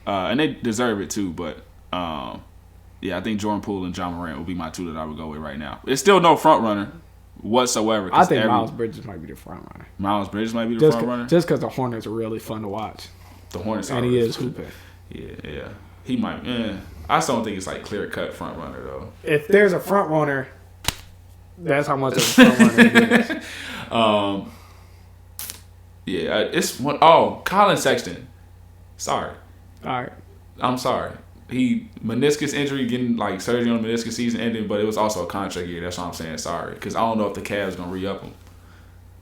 and they deserve it too. But yeah, I think Jordan Poole and John Morant will be my 2 that I would go with right now. It's still no front runner whatsoever. I think Miles Bridges might be the front runner. Miles Bridges might be the front runner, just because the Hornets are really fun to watch. The Hornets, and he is hooping. Yeah, he might. I still don't think it's like clear cut front runner though. If there's a front runner. That's how much of a front runner it is. Yeah, it's one. Oh, Colin Sexton. Sorry. All right. I'm sorry. He meniscus injury, getting like surgery on the meniscus, season ending, but it was also a contract year. That's what I'm saying. Sorry, because I don't know if the Cavs gonna re-up him.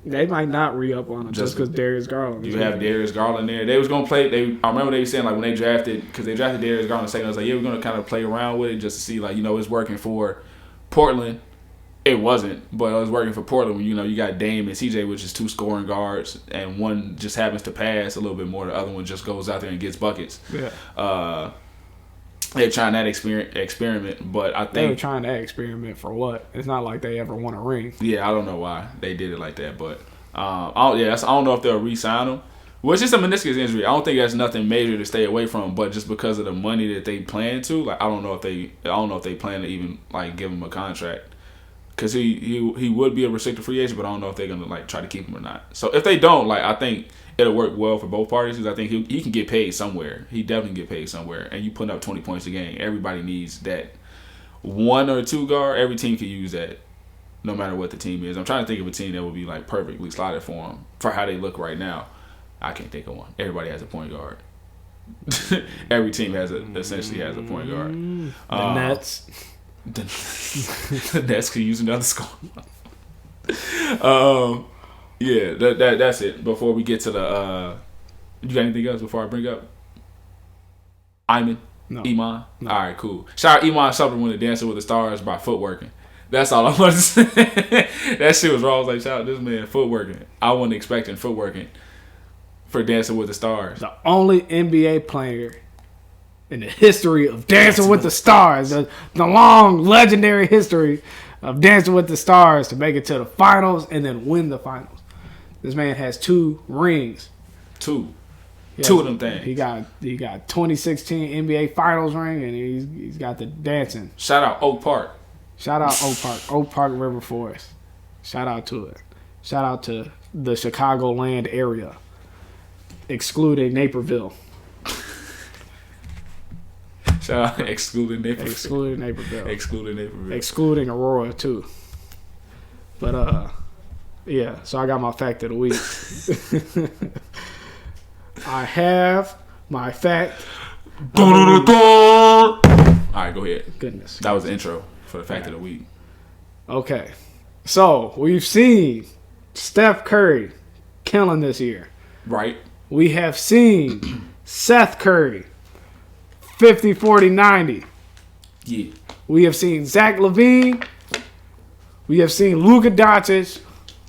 They might not re-up on him just because Darius Garland. You have Darius Garland there. They was gonna play. I remember they were saying like when they drafted, because they drafted Darius Garland second. I was like, yeah, we're gonna kind of play around with it just to see like it's working for Portland. It wasn't, but it was working for Portland when, you got Dame and CJ, which is 2 scoring guards, and one just happens to pass a little bit more. The other one just goes out there and gets buckets. Yeah. They're trying that experiment, but I think... They were trying that experiment for what? It's not like they ever won a ring. Yeah, I don't know why they did it like that, but I don't know if they'll re-sign him. Well, it's just a meniscus injury. I don't think that's nothing major to stay away from, but just because of the money that they plan to, like I don't know if they plan to even like give him a contract. Because he would be a restricted free agent, but I don't know if they're going to like try to keep him or not. So if they don't, like I think it'll work well for both parties because I think he can get paid somewhere. He definitely get paid somewhere. And you putting up 20 points a game, everybody needs that 1 or 2 guard. Every team can use that no matter what the team is. I'm trying to think of a team that would be like perfectly slotted for him for how they look right now. I can't think of one. Everybody has a point guard. Every team essentially has a point guard. The Nets. The Nets could use another score. Yeah, that's it. Before we get to the, you got anything else before I bring up Iman? No. Iman? No. All right, cool. Shout out Iman Shumpert when the Dancing with the Stars by footworking. That's all I want to say. That shit was wrong. I was like, shout out this man footworking. I wasn't expecting footworking for Dancing with the Stars. The only NBA player in the history of Dancing with the Stars, the long legendary history of Dancing with the Stars to make it to the finals and then win the finals. This man has 2 rings. 2 of them things. He got 2016 NBA Finals ring and he's got the dancing. Shout out Oak Park. Shout out Oak Park River Forest. Shout out to it. Shout out to the Chicagoland area, excluding Naperville. Shout Excluding Naperville. Excluding Naperville. Excluding Naperville. Excluding Aurora, too. But, yeah, so I got my fact of the week. I have my fact. All right, go ahead. Goodness. That was the intro for the fact of the week. Okay. So, we've seen Steph Curry killing this year. Right. We have seen Seth Curry 50, 40, 90. Yeah. We have seen Zach LaVine. We have seen Luka Doncic.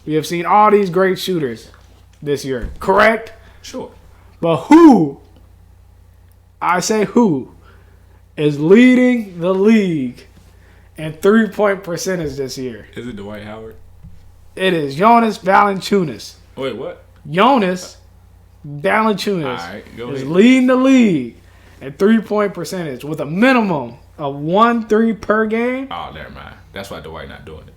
We have seen all these great shooters this year. Correct? Sure. But who, I say who, is leading the league in three-point percentage this year? Is it Dwight Howard? It is Jonas Valanciunas. Wait, what? Jonas Valanciunas go is ahead. leading the league in three-point percentage with a minimum of 1 3 per game. Oh, never mind. That's why Dwight not doing it.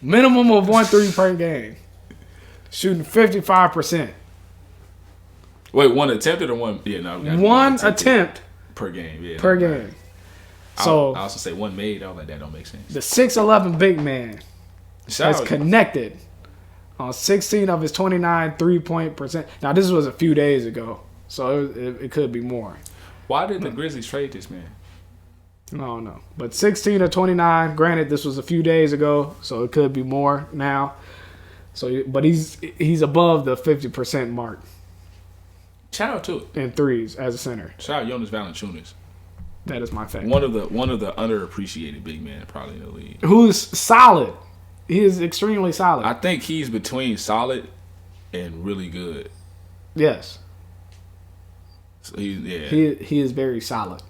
Minimum of 1 3 per game. Shooting 55%. Wait, one attempted or one? Yeah, no. One attempt per game. Yeah. per game. So I also say one made. I was like, that don't make sense. the 6'11" big man has connected on 16 of his 29 3-point percent. Now this was a few days ago, so it could be more. Why did the Grizzlies trade this man? I don't know, but 16 of 29. Granted, this was a few days ago, so it could be more now. So, but he's above the 50% mark Shout out to it. in threes as a center. Shout out Jonas Valanciunas. That is my fact. One of the underappreciated big men probably in the league. Who's solid? He is extremely solid. I think he's between solid and really good. Yes, So he is very solid.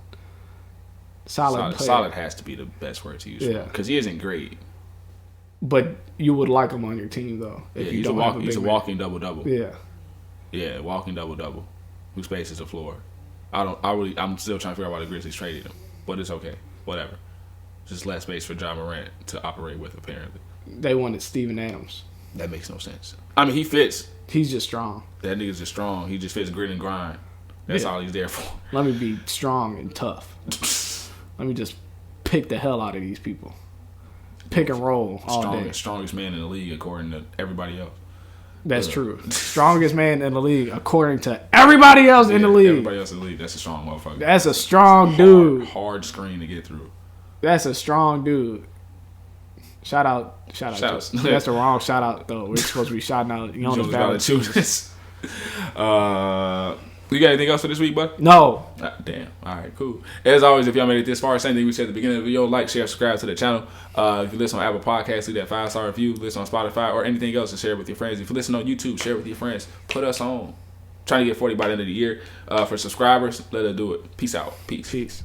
Solid player. solid has to be the best word to use. Yeah. Because he isn't great. But you would like him on your team though. Yeah, If you he's don't have a he's a big man. walking double double. Yeah. Yeah, walking double double. Who spaces the floor? I'm still trying to figure out why the Grizzlies traded him, but it's okay. Whatever. Just less space for John Morant to operate with. Apparently, They wanted Steven Adams. that makes no sense. I mean, he fits. He's just strong. That nigga's just strong. He just fits grit and grind. That's Yeah. all he's there for. Let me be strong and tough. Let me just pick the hell out of these people. Pick and roll all day. Strongest man in the league according to everybody else. That's true. Strongest man in the league according to everybody else in the league. Everybody else in the league. That's a strong motherfucker. That's a strong dude. Hard screen to get through. That's a strong dude. Shout out. Shouts. That's the wrong shout out though. We're supposed to be shouting out Jonas Valanciunas. You got anything else for this week, bud? No. Damn. All right, cool. As always, if y'all made it this far, same thing we said at the beginning of the video, like, share, subscribe to the channel. If you listen on Apple Podcasts, leave that 5-star review. Listen on Spotify or anything else and share it with your friends. If you listen on YouTube, share it with your friends. Put us on. Trying to get 40 by the end of the year. For subscribers, let us do it. Peace out. Peace.